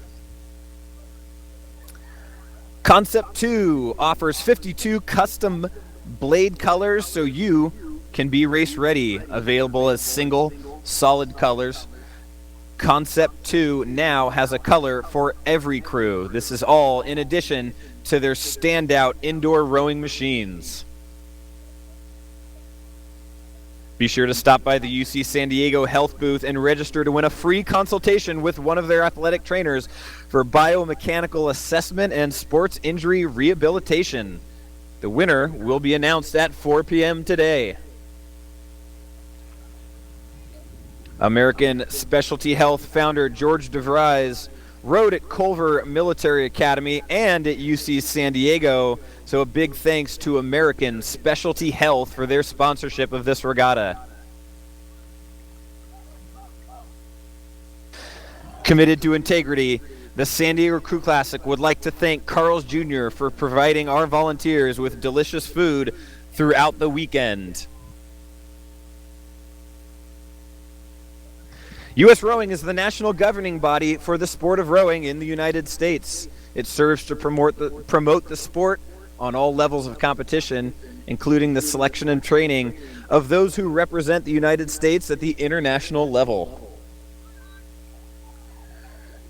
Concept 2 offers 52 custom blade colors so you can be race ready, available as single solid colors. Concept 2 now has a color for every crew. This is all in addition to their standout indoor rowing machines. Be sure to stop by the UC San Diego Health booth and register to win a free consultation with one of their athletic trainers for biomechanical assessment and sports injury rehabilitation. The winner will be announced at 4 p.m. today. American Specialty Health founder George DeVries rowed at Culver Military Academy and at UC San Diego, so a big thanks to American Specialty Health for their sponsorship of this regatta. Committed to integrity, the San Diego Crew Classic would like to thank Carl's Jr. for providing our volunteers with delicious food throughout the weekend. U.S. Rowing is the national governing body for the sport of rowing in the United States. It serves to promote the sport on all levels of competition, including the selection and training of those who represent the United States at the international level.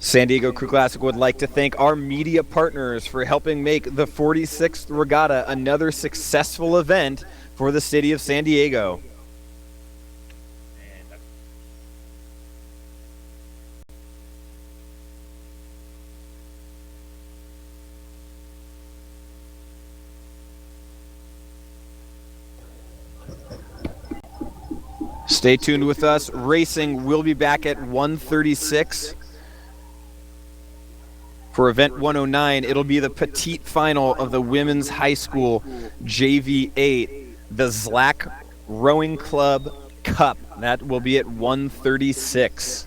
San Diego Crew Classic would like to thank our media partners for helping make the 46th Regatta another successful event for the city of San Diego. Stay tuned with us. Racing will be back at 1:36. For event 109, it'll be the petite final of the Women's High School JV8, the ZLAC Rowing Club Cup. That will be at 1:36.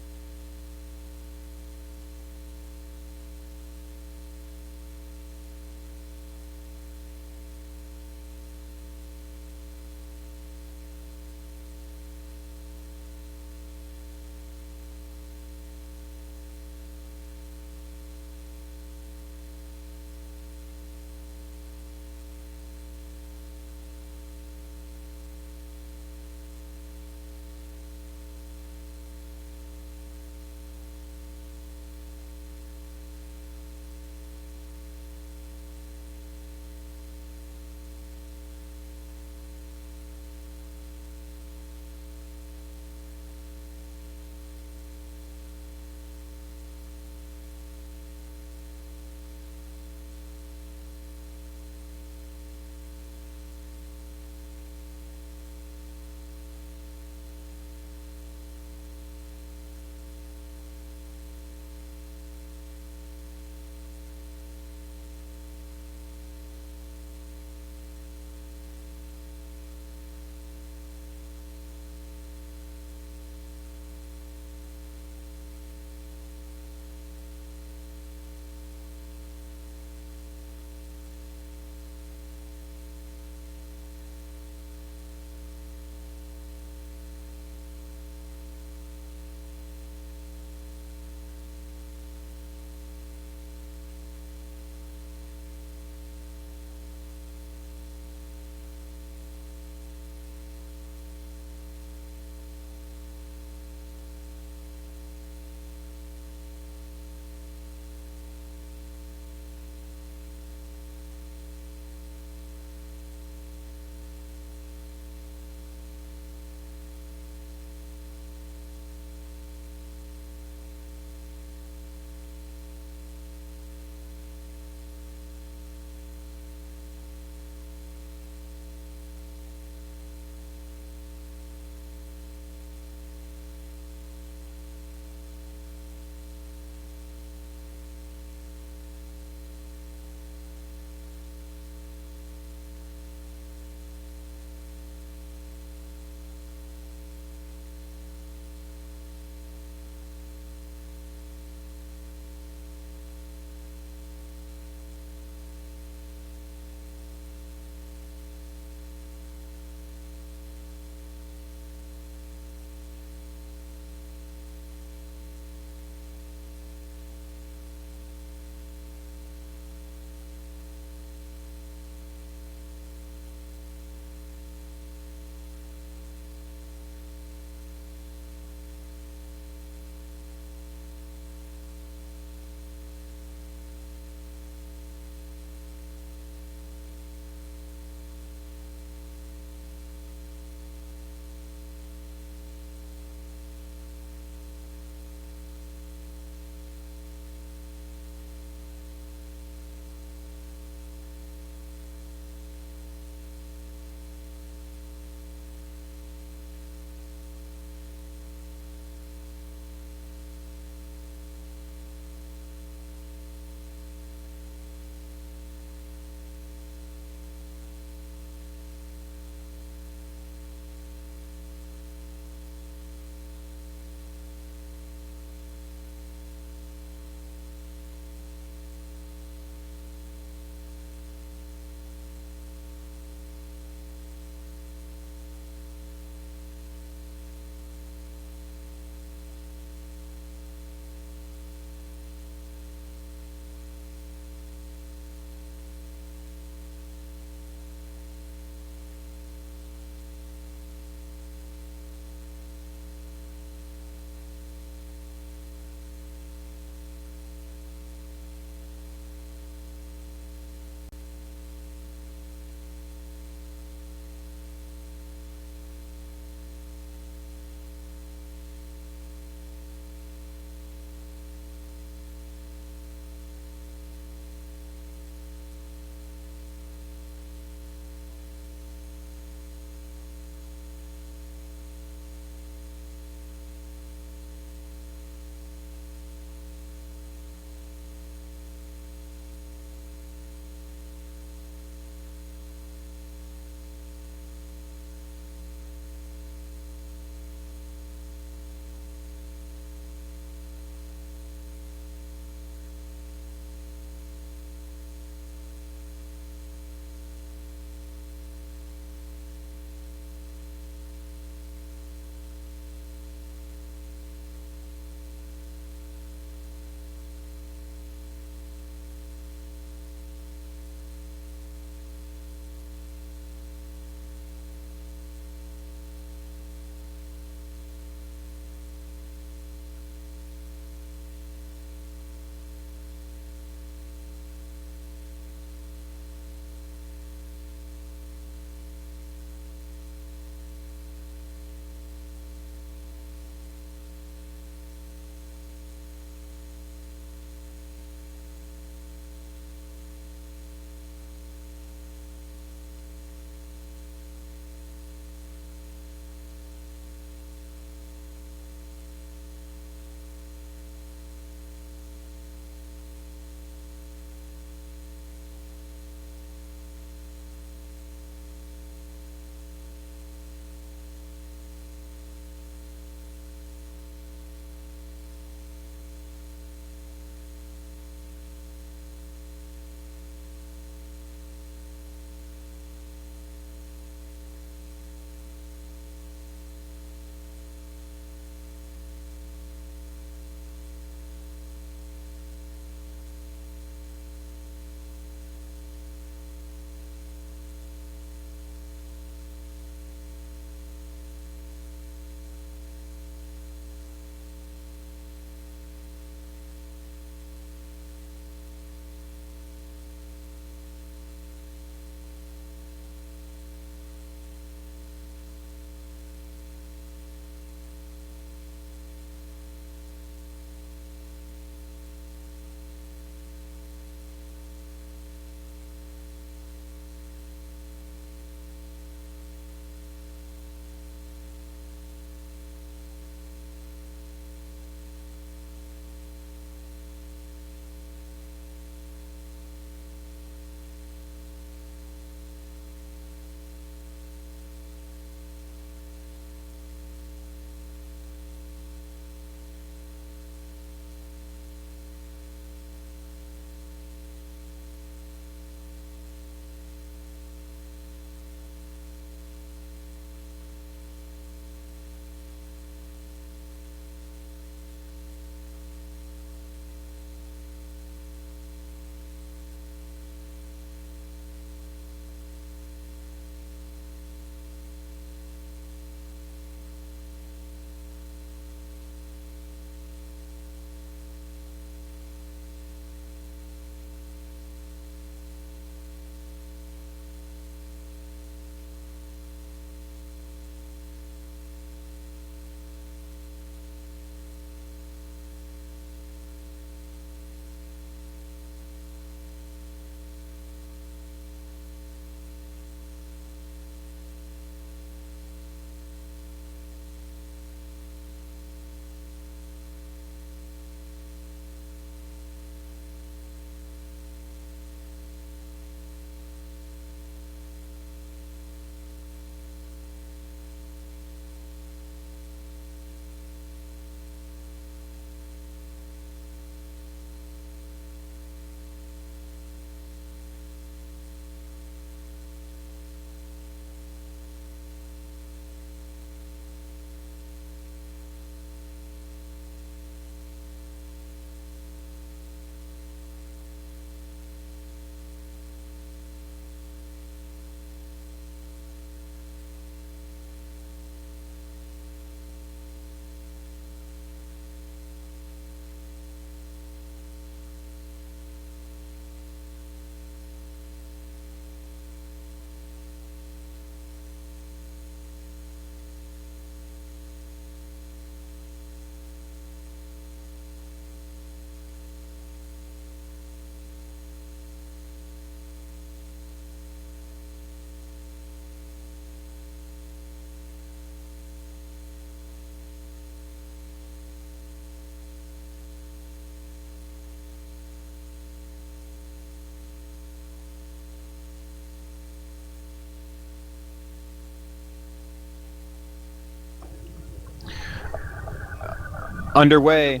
Underway.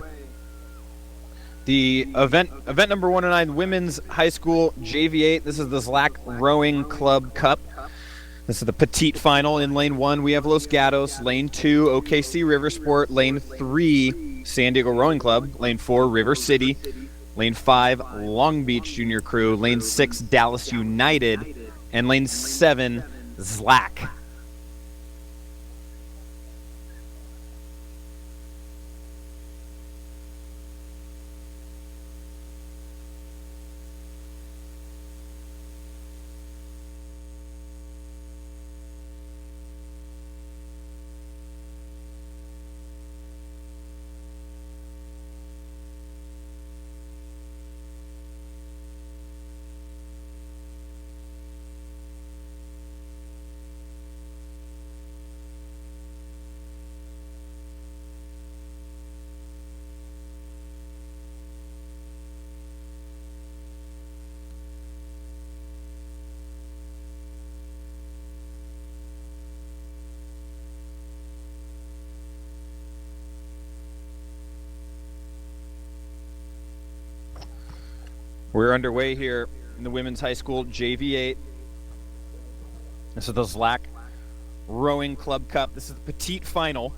The event number 109, Women's High School JV8. This is the ZLAC Rowing Club Cup. This is the petite final. In lane 1, we have Los Gatos. Lane 2, OKC River Sport. Lane 3, San Diego Rowing Club. Lane 4, River City. Lane 5, Long Beach Junior Crew. Lane 6, Dallas United. And lane 7, ZLAC. We're underway here in the Women's High School JV8. This is the ZLAC Rowing Club Cup. This is the petite final.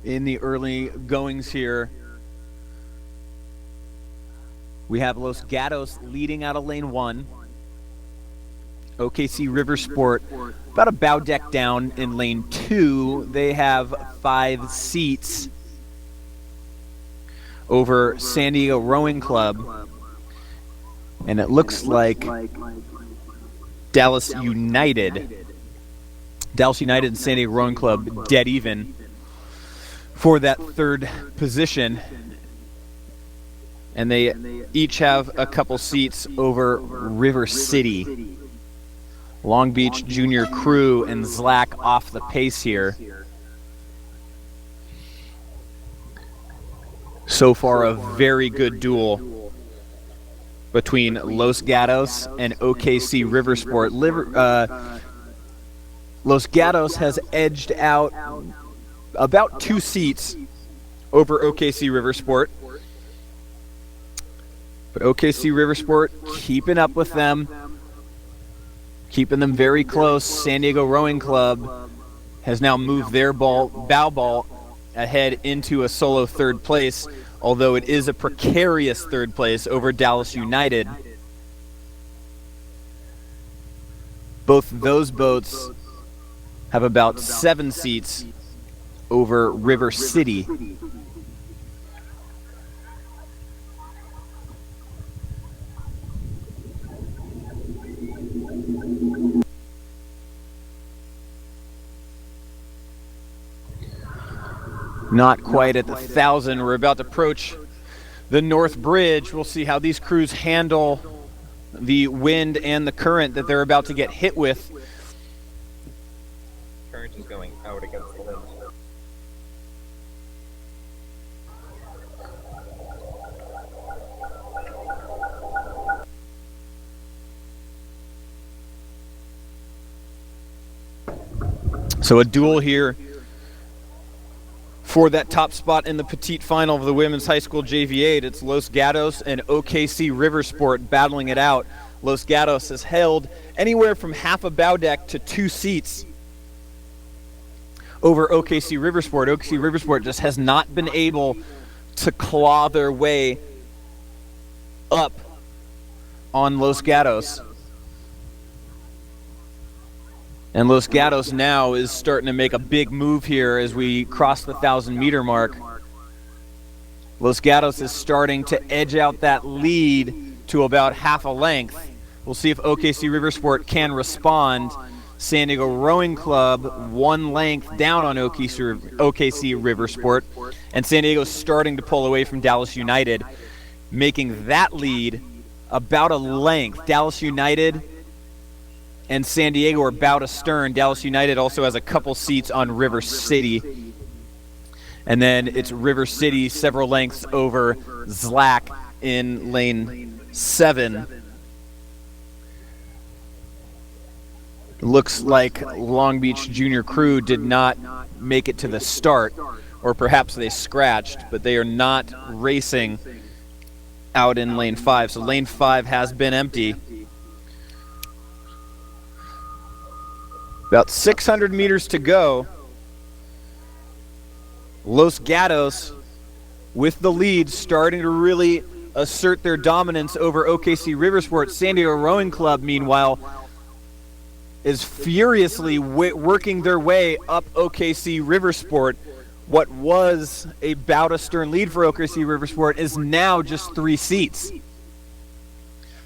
In the early goings here, we have Los Gatos leading out of lane 1. OKC River Sport about a bow deck down in lane 2. They have 5 seats over San Diego Rowing Club, and it looks like Dallas United and San Diego Rowing Club dead even for that 3rd position, and they each have a couple seats over River City. Long Beach Junior Crew and ZLAC off the pace here. So far, a very good duel between Los Gatos and OKC River Sport. Los Gatos has edged out about 2 seats over OKC River Sport. But OKC River Sport keeping up with them, keeping them very close. San Diego Rowing Club has now moved their bow ball ahead into a solo 3rd place, although it is a precarious 3rd place over Dallas United. Both those boats have about 7 seats over River City. Not quite at the 1,000. We're about to approach the North Bridge. We'll see how these crews handle the wind and the current that they're about to get hit with. Current is going out against the wind. So a duel here for that top spot in the petite final of the Women's High School JV8. It's Los Gatos and OKC River Sport battling it out. Los Gatos has held anywhere from half a bow deck to 2 seats over OKC River Sport. OKC River Sport just has not been able to claw their way up on Los Gatos. And Los Gatos now is starting to make a big move here as we cross the 1,000-meter mark. Los Gatos is starting to edge out that lead to about half a length. We'll see if OKC River Sport can respond. San Diego Rowing Club 1 length down on OKC River Sport. And San Diego's starting to pull away from Dallas United, making that lead about a length. Dallas United and San Diego are about astern. Dallas United also has a couple seats on River City. And then it's River City several lengths over ZLAC in lane 7. Looks like Long Beach Junior Crew did not make it to the start. or perhaps they scratched, but they are not racing out in lane 5. So lane 5 has been empty. About 600 meters to go. Los Gatos with the lead, starting to really assert their dominance over OKC Riversport. San Diego Rowing Club, meanwhile, is furiously working their way up OKC Riversport. What was about a stern lead for OKC Riversport is now just 3 seats.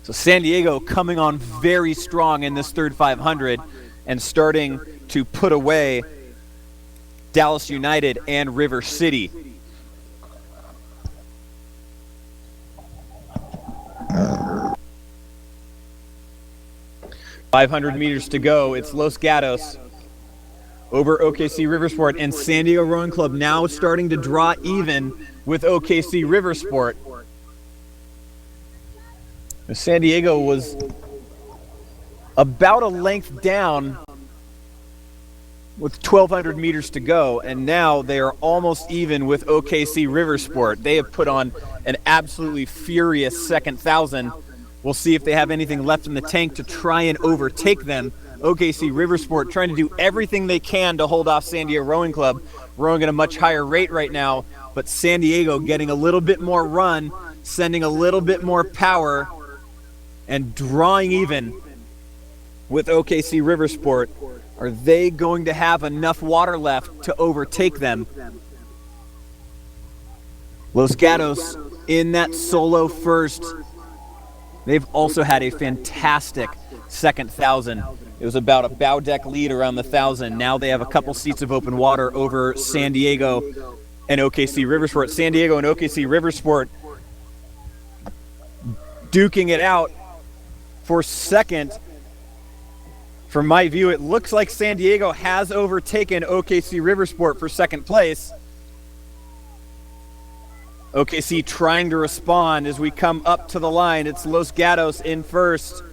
So San Diego coming on very strong in this third 500 and starting to put away Dallas United and River City. .500 meters to go. It's Los Gatos over OKC Riversport, and San Diego Rowing Club now starting to draw even with OKC Riversport. San Diego was about a length down with 1,200 meters to go, and now they are almost even with OKC Riversport. They have put on an absolutely furious second 1,000. We'll see if they have anything left in the tank to try and overtake them. OKC Riversport trying to do everything they can to hold off San Diego Rowing Club, rowing at a much higher rate right now, but San Diego getting a little bit more run, sending a little bit more power, and drawing even with OKC Riversport. Are they going to have enough water left to overtake them? Los Gatos in that solo first. They've also had a fantastic second 1,000. It was about a bow deck lead around the 1,000. Now they have a couple seats of open water over San Diego and OKC Riversport. San Diego and OKC Riversport duking it out for second. From my view, it looks like San Diego has overtaken OKC Riversport for second place. OKC trying to respond as we come up to the line. It's Los Gatos in first.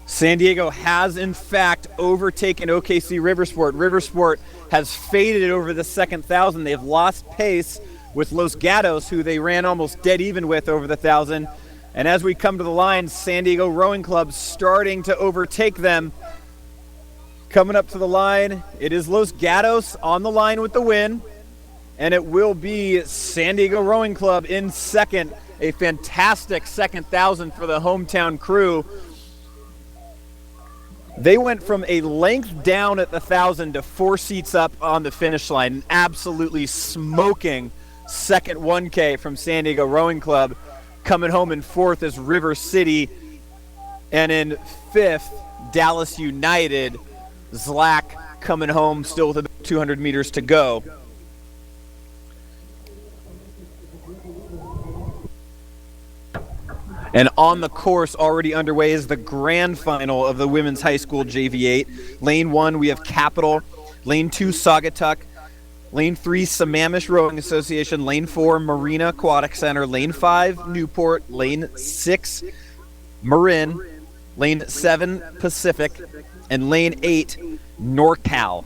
San Diego has, in fact, overtaken OKC Riversport. Riversport has faded over the second 1,000. They've lost pace with Los Gatos, who they ran almost dead even with over the 1,000. And as we come to the line, San Diego Rowing Club starting to overtake them. Coming up to the line, it is Los Gatos on the line with the win. And it will be San Diego Rowing Club in second. A fantastic second 1,000 for the hometown crew. They went from a length down at the 1,000 to 4 seats up on the finish line. An absolutely smoking second 1K from San Diego Rowing Club. Coming home in fourth is River City. And in fifth, Dallas United. ZLAC coming home still with about 200 meters to go. And on the course already underway is the grand final of the Women's High School JV8. Lane 1, we have Capital. Lane 2, Saugatuck. Lane 3, Sammamish Rowing Association. Lane 4, Marina Aquatic Center. Lane 5, Newport. Lane 6, Marin. Lane 7, Pacific. And Lane 8, NorCal.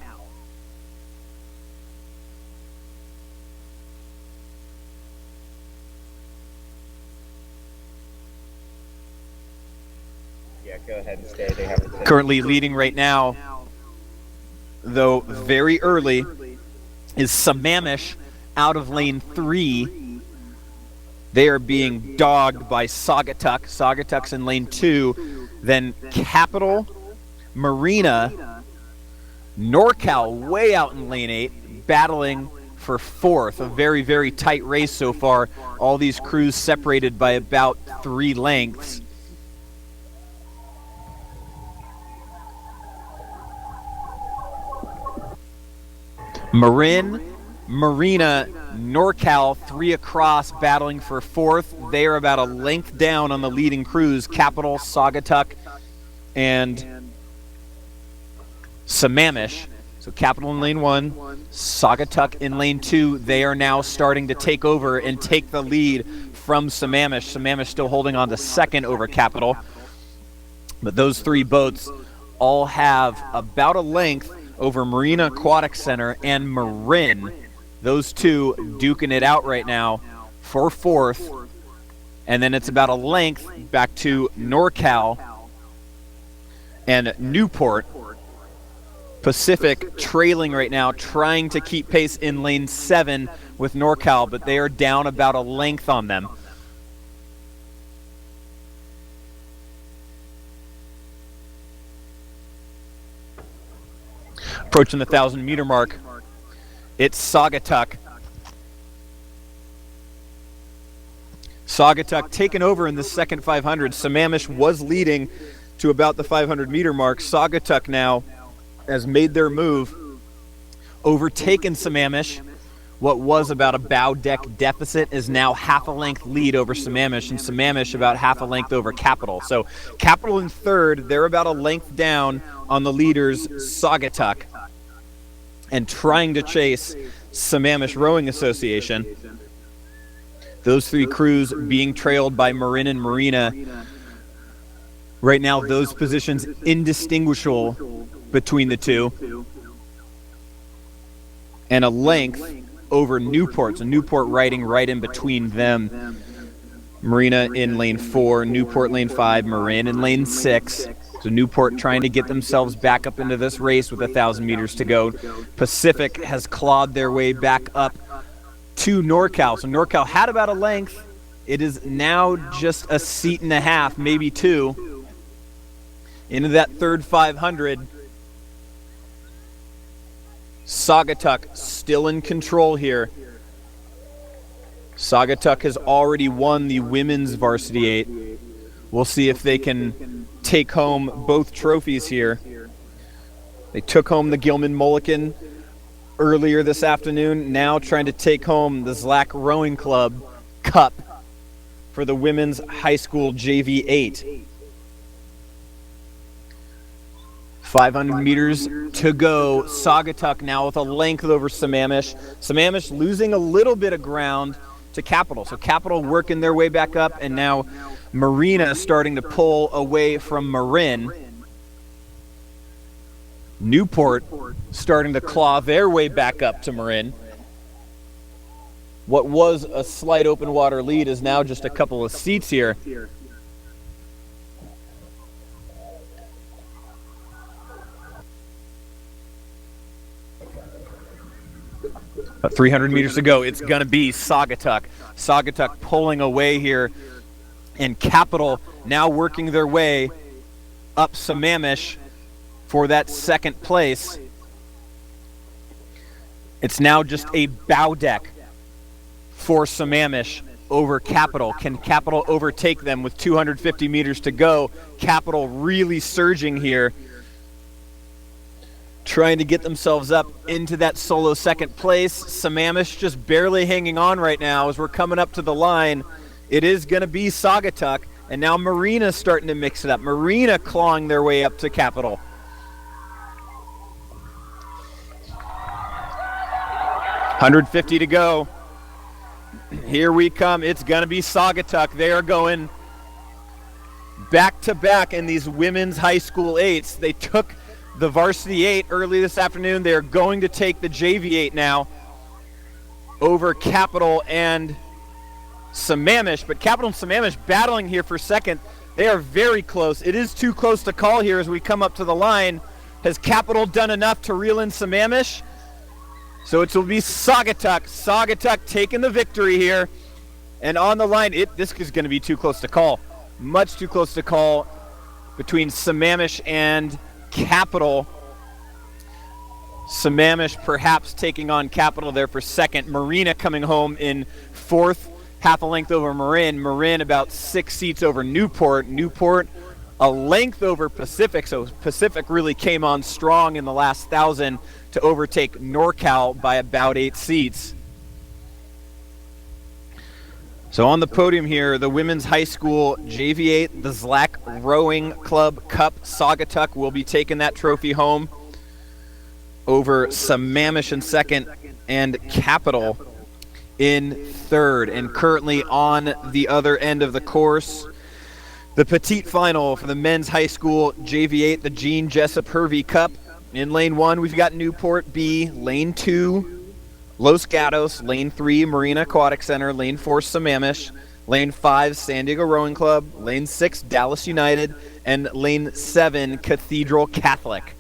Go ahead and stay. They have to Currently leading right now, though very early, is Sammamish out of lane 3. They are being dogged by Saugatuck. Saugatuck's in lane 2. Then Capital, Marina, NorCal way out in lane 8, battling for fourth. A very, very tight race so far. All these crews separated by about 3 lengths. Marin, Marina, NorCal, 3 across, battling for fourth. They are about a length down on the leading crews, Capital, Saugatuck, and Sammamish. So Capital in lane 1, Saugatuck in lane 2. They are now starting to take over and take the lead from Sammamish. Sammamish still holding on to second over Capital. But those 3 boats all have about a length over Marina Aquatic Center and Marin. Those two duking it out right now for fourth. And then it's about a length back to NorCal and Newport. Pacific trailing right now, trying to keep pace in lane 7 with NorCal, but they are down about a length on them. Approaching the 1,000-meter mark, it's Saugatuck. Saugatuck taken over in the second 500. Sammamish was leading to about the 500-meter mark. Saugatuck now has made their move, overtaken Sammamish. What was about a bow deck deficit is now half a length lead over Sammamish, and Sammamish about half a length over Capital. So Capital in third, they're about a length down on the leaders, Saugatuck, and trying to chase Sammamish Rowing Association. Those three crews being trailed by Marin and Marina. Right now, those positions indistinguishable between the two. And a length over Newport. So Newport riding right in between them. Marina in lane 4, Newport lane 5, Marin in lane 6. So Newport trying to get themselves back up into this race with 1,000 meters to go. Pacific has clawed their way back up to NorCal. So NorCal had about a length. It is now just a seat and a half, maybe two, into that third 500. Saugatuck still in control here. Saugatuck has already won the women's Varsity 8. We'll see if they can take home both trophies here. They took home the Gilman-Mulliken earlier this afternoon, now trying to take home the ZLAC Rowing Club Cup for the women's high school JV 8. 500 meters to go. Saugatuck now with a length over Sammamish. Sammamish losing a little bit of ground to Capital. So Capital working their way back up, and now Marina starting to pull away from Marin. Newport starting to claw their way back up to Marin. What was a slight open water lead is now just a couple of seats here. About 300 meters to go. It's going to be Saugatuck. Saugatuck pulling away here, and Capital now working their way up Sammamish for that second place. It's now just a bow deck for Sammamish over Capital. Can Capital overtake them with 250 meters to go? Capital really surging here, trying to get themselves up into that solo second place. Sammamish just barely hanging on right now as we're coming up to the line. It is going to be Saugatuck, and now Marina starting to mix it up. Marina clawing their way up to Capital. $150 to go. Here we come. It's going to be Saugatuck. They are going back-to-back in these women's high school 8s. They took the Varsity 8 early this afternoon. They are going to take the JV 8 now over Capital and Sammamish. But Capital and Sammamish battling here for second. They are very close. It is too close to call here as we come up to the line. Has Capital done enough to reel in Sammamish? So it will be Saugatuck. Saugatuck taking the victory here. And on the line, this is going to be too close to call. Much too close to call between Sammamish and Capital. Sammamish perhaps taking on Capital there for second. Marina coming home in fourth, half a length over Marin. Marin about 6 seats over Newport. Newport a length over Pacific, so Pacific really came on strong in the last 1,000 to overtake NorCal by about 8 seats. So on the podium here, the women's high school JV 8, the ZLAC Rowing Club Cup. Saugatuck will be taking that trophy home over Sammamish in second and Capital in third. And currently on the other end of the course, the petite final for the men's high school JV 8, the Jessop Hervey Cup. In lane 1, we've got Newport B. Lane 2, Los Gatos, lane 3, Marina Aquatic Center, lane 4, Sammamish, lane 5, San Diego Rowing Club, lane 6, Dallas United, and lane 7, Cathedral Catholic.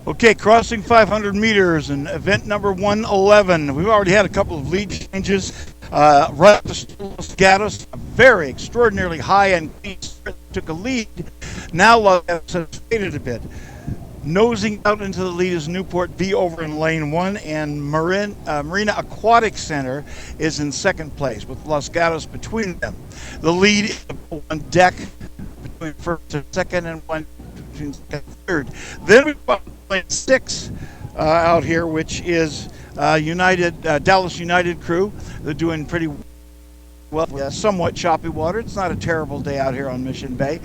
Okay, crossing 500 meters and event number 111. We've already had a couple of lead changes. Right to Los Gatos, a very extraordinarily high and clean start, took a lead. Now Los Gatos has faded a bit. Nosing out into the lead is Newport B over in lane 1, and Marina Aquatic Center is in second place with Los Gatos between them. The lead is one deck between first and second, and one between second and third. Then we've got lane 6 out here, which is Dallas United crew. They're doing pretty well, somewhat choppy water. It's not a terrible day out here on Mission Bay.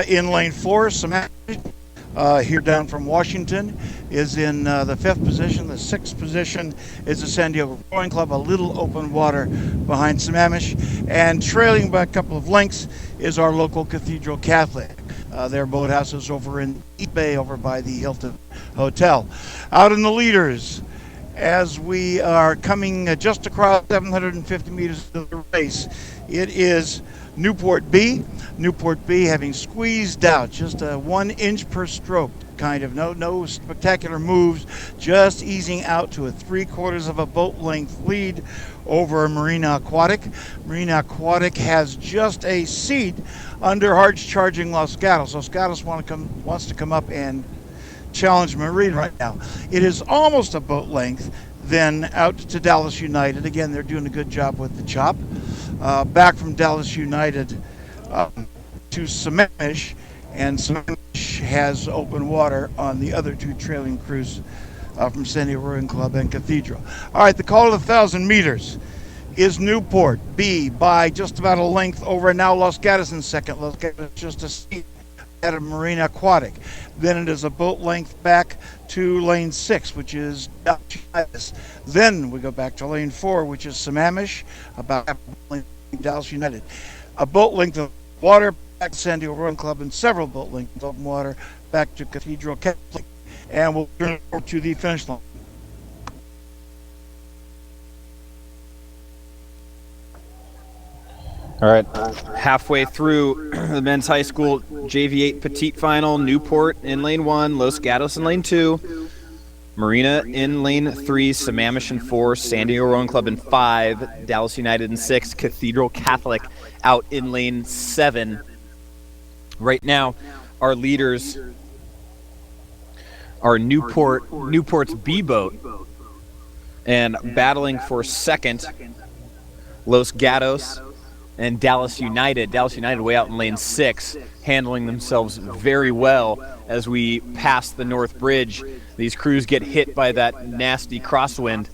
In lane 4, Sammamish, here down from Washington, is in the 5th position. The 6th position is the San Diego Rowing Club, a little open water behind Sammamish. And trailing by a couple of lengths is our local Cathedral Catholic. Their boathouse is over in East Bay, over by the Hilton Hotel. Out in the leaders, as we are coming just across 750 meters of the race, it is Newport B. Newport B having squeezed out just a 1 inch per stroke, kind of. No spectacular moves, just easing out to a 3/4 of a boat length lead over Marina Aquatic. Marina Aquatic has just a seat under hard charging Los Gatos. Los Gatos wants to come up and challenge Marina right now. It is almost a boat length, then out to Dallas United. Again, they're doing a good job with the chop. Back from Dallas United to Sammamish, and Sammamish has open water on the other 2 trailing crews from San Diego Rowing Club and Cathedral. All right, the call of 1,000 meters is Newport B by just about a length over. Now Los Gatos in second. Los Gatos just a seat at a Marina Aquatic. Then it is a boat length back to lane 6, which is Dallas United. Then we go back to lane 4, which is Sammamish, about Dallas United. A boat length of water back to San Diego Rowing Club, and several boat lengths of water back to Cathedral Catholic. And we'll turn it over to the finish line. All right, halfway through the men's high school JV8 Petite Final, Newport in lane 1, Los Gatos in lane 2, Marina in lane 3, Sammamish in 4, San Diego Rowing Club in 5, Dallas United in 6, Cathedral Catholic out in lane 7. Right now, our leaders are Newport's B boat, and battling for second, Los Gatos and Dallas United. Dallas United way out in lane 6, handling themselves very well as we pass the North Bridge. These crews get hit by that nasty crosswind.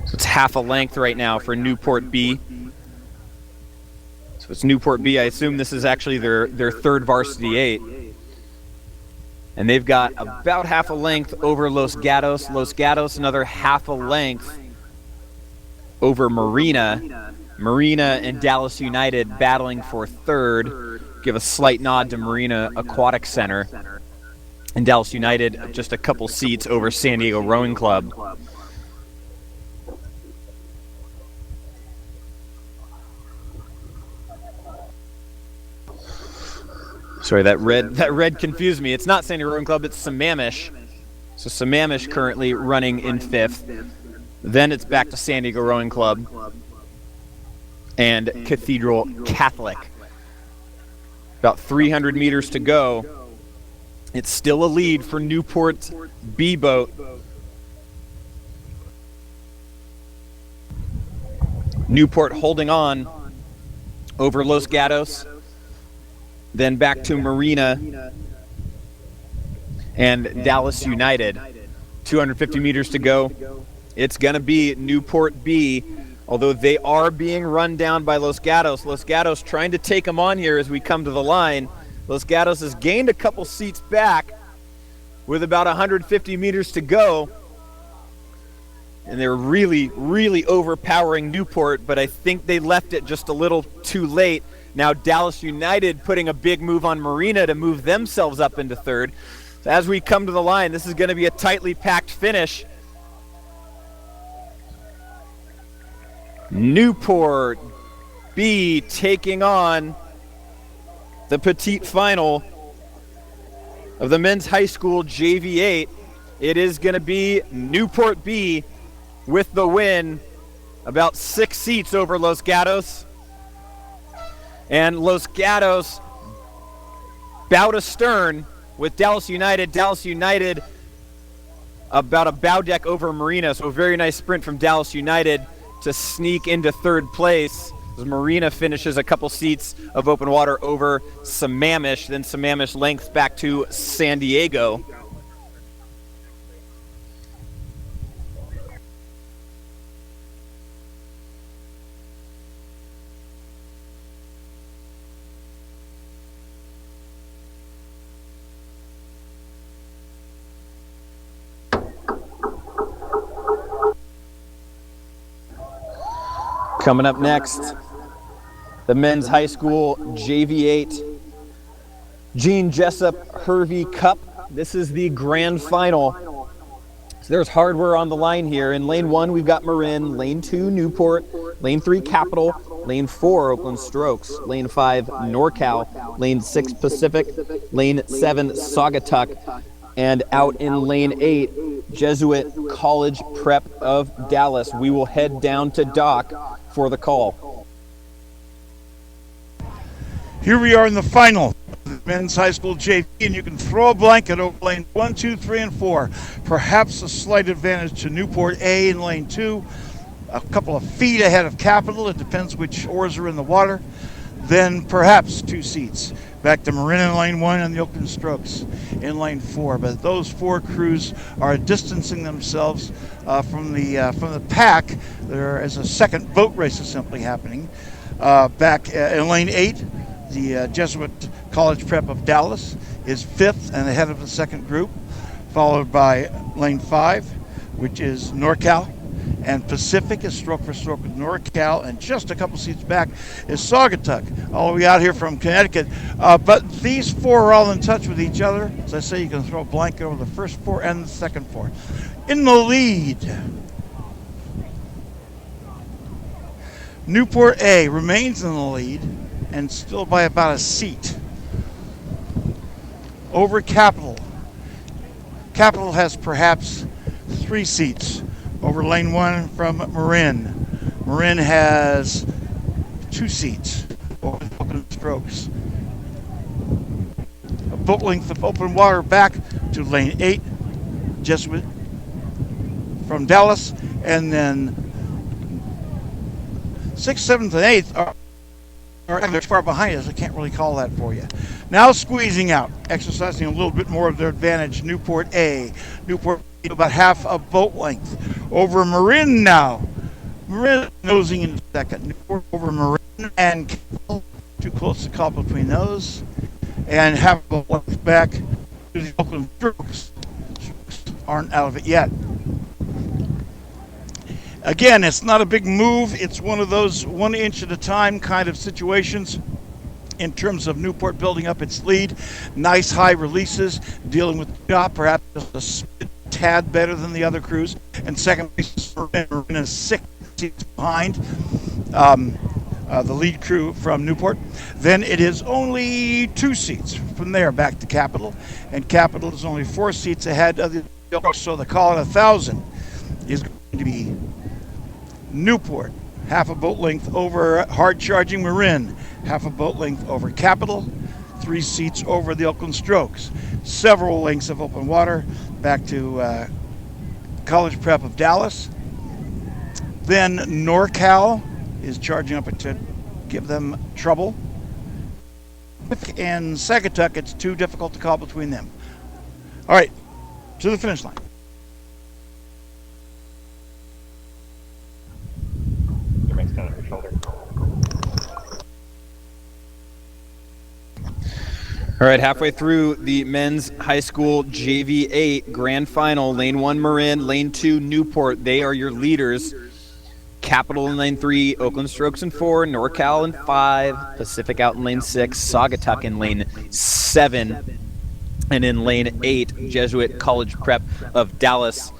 So it's half a length right now for Newport B. So it's Newport B. I assume this is actually their 3rd Varsity 8. And they've got about half a length over Los Gatos. Los Gatos another half a length over Marina. Marina and Dallas United battling for 3rd. Give a slight nod to Marina Aquatic Center. And Dallas United just a couple seats over San Diego Rowing Club. Sorry, that red confused me. It's not San Diego Rowing Club, it's Sammamish. So Sammamish currently running in 5th. Then it's back to San Diego Rowing Club and Cathedral Catholic. About 300 meters to go. It's still a lead for Newport's B boat. Newport holding on over Los Gatos. Then back to Marina and Dallas United. 250 meters to go. It's going to be Newport B, although they are being run down by Los Gatos. Los Gatos trying to take them on here as we come to the line. Los Gatos has gained a couple seats back with about 150 meters to go. and they were really, really overpowering Newport, but I think they left it just a little too late. Now Dallas United putting a big move on Marina to move themselves up into third. So as we come to the line, this is going to be a tightly packed finish. Newport B taking on the petite final of the men's high school JV8. It is going to be Newport B with the win, about 6 seats over Los Gatos. And Los Gatos bowed astern with Dallas United. Dallas United about a bow deck over Marina, so a very nice sprint from Dallas United to sneak into third place. As Marina finishes a couple seats of open water over Sammamish, then Sammamish lengths back to San Diego. Coming up next, the men's high school JV8 Gene Jessop Hervey Cup. This is the grand final. So there's hardware on the line here. In lane 1, we've got Marin. Lane 2, Newport. Lane 3, Capital. Lane 4, Oakland Strokes. Lane 5, NorCal. Lane 6, Pacific. Lane 7, Saugatuck. And out in lane 8, Jesuit College Prep of Dallas. We will head down to Dock for the call. Here we are in the final, men's high school JV, and you can throw a blanket over lane 1, 2, 3, and 4. Perhaps a slight advantage to Newport A in lane 2. A couple of feet ahead of Capital. It depends which oars are in the water. Then perhaps 2 seats. Back to Marin in lane 1 and the Oakland Strokes in lane 4. But those 4 crews are distancing themselves from the pack. There is a second boat race assembly happening. Back in lane 8, the Jesuit College Prep of Dallas is 5th and ahead of the second group, followed by lane 5, which is NorCal. And Pacific is stroke for stroke with NorCal, and just a couple seats back is Saugatuck, all the way out here from Connecticut. But these 4 are all in touch with each other. As I say, you can throw a blanket over the first 4 and the second 4. In the lead, Newport A remains in the lead, and still by about a seat over Capital. Capital has perhaps 3 seats over lane 1 from Marin. Marin has 2 seats over the Oakland Strokes. A boat length of open water back to lane 8, Jesuit from Dallas, and then 6th, 7th, and 8th are far behind us. I can't really call that for you. Now squeezing out, exercising a little bit more of their advantage, Newport A. Newport about half a boat length over Marin now. Marin nosing in second. Newport over Marin and Capital. Too close to call between those. And half a boat length back to the Oakland Strokes. Strokes aren't out of it yet. Again, it's not a big move. It's one of those 1 inch at a time kind of situations in terms of Newport building up its lead. Nice high releases, dealing with the shot, perhaps just a tad better than the other crews. And second place is Marin is 6 seats behind the lead crew from Newport. Then it is only 2 seats from there back to Capital. And Capital is only 4 seats ahead of the so the call at 1,000 is going to be Newport, half a boat length over hard-charging Marin, half a boat length over Capital, 3 seats over the Oakland Strokes, several lengths of open water back to College Prep of Dallas. Then NorCal is charging up to give them trouble. And Saugatuck, it's too difficult to call between them. All right, to the finish line. Down on your shoulder. All right, halfway through the men's high school JV8 grand final. Lane 1, Marin. Lane 2, Newport. They are your leaders. Capital in lane 3, Oakland Strokes in 4, NorCal in 5, Pacific out in lane 6, Saugatuck in lane 7, and in lane 8, Jesuit College Prep of Dallas.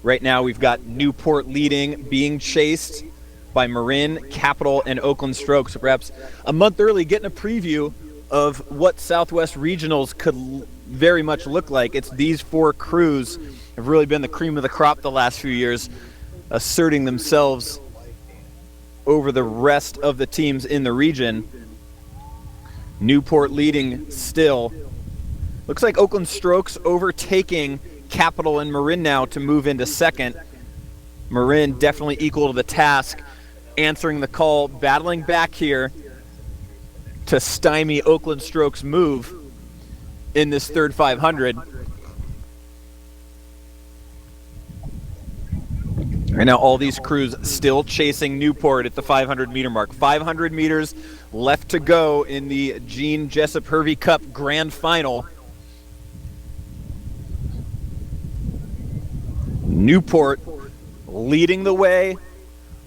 Right now we've got Newport leading, being chased by Marin, Capital, and Oakland Strokes. So perhaps a month early, getting a preview of what Southwest Regionals could very much look like. It's these 4 crews have really been the cream of the crop the last few years, asserting themselves over the rest of the teams in the region. Newport leading still. Looks like Oakland Strokes overtaking Capital and Marin now to move into second. Marin definitely equal to the task, answering the call, battling back here to stymie Oakland Strokes' move in this third 500. Right now, all these crews still chasing Newport at the 500-meter mark. 500 meters left to go in the Gene Jessop Hervey Cup Grand Final. Newport leading the way.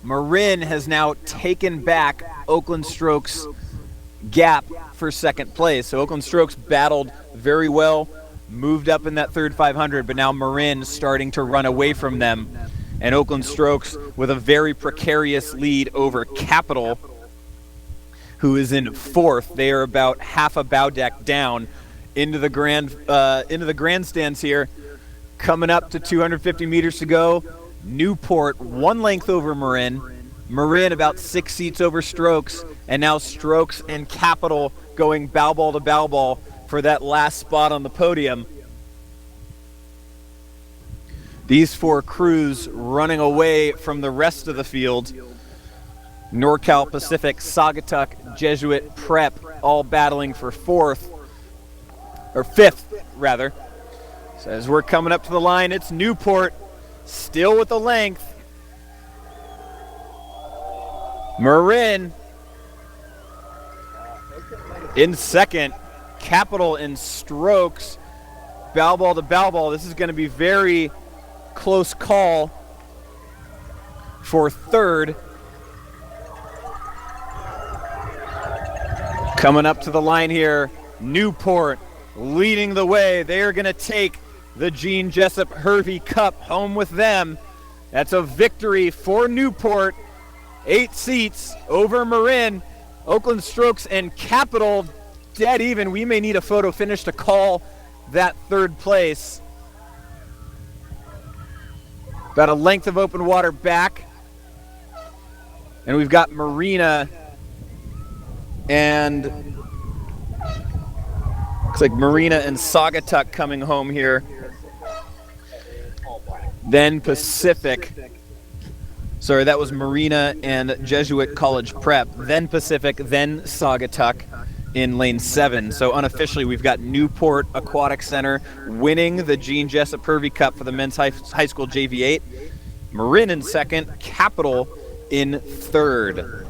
Marin has now taken back Oakland Strokes' gap for second place. So Oakland Strokes battled very well, moved up in that third 500, but now Marin starting to run away from them. And Oakland Strokes with a very precarious lead over Capital, who is in fourth. They are about half a bow deck down into the grandstands here. Coming up to 250 meters to go. Newport 1 length over Marin. Marin about 6 seats over Strokes, and now Strokes and Capital going bow ball to bow ball for that last spot on the podium. These 4 crews running away from the rest of the field. NorCal, Pacific, Saugatuck, Jesuit, Prep, all battling for fifth rather. So as we're coming up to the line, it's Newport still with the length. Marin in second. Capital and Strokes bow ball to bow ball. This is going to be very close call for third. Coming up to the line here, Newport leading the way. They are going to take the Gene Jessop Hervey Cup home with them. That's a victory for Newport. 8 seats over Marin. Oakland Strokes and Capital dead even. We may need a photo finish to call that third place. About a length of open water back. And we've got Marina and looks like Marina and Saugatuck coming home here. Then Pacific. Sorry, that was Marina and Jesuit College Prep. Then Pacific, then Saugatuck in lane 7. So unofficially, we've got Newport Aquatic Center winning the Gene Jessop Hervey Cup for the men's high school JV8. Marin in second, Capital in third.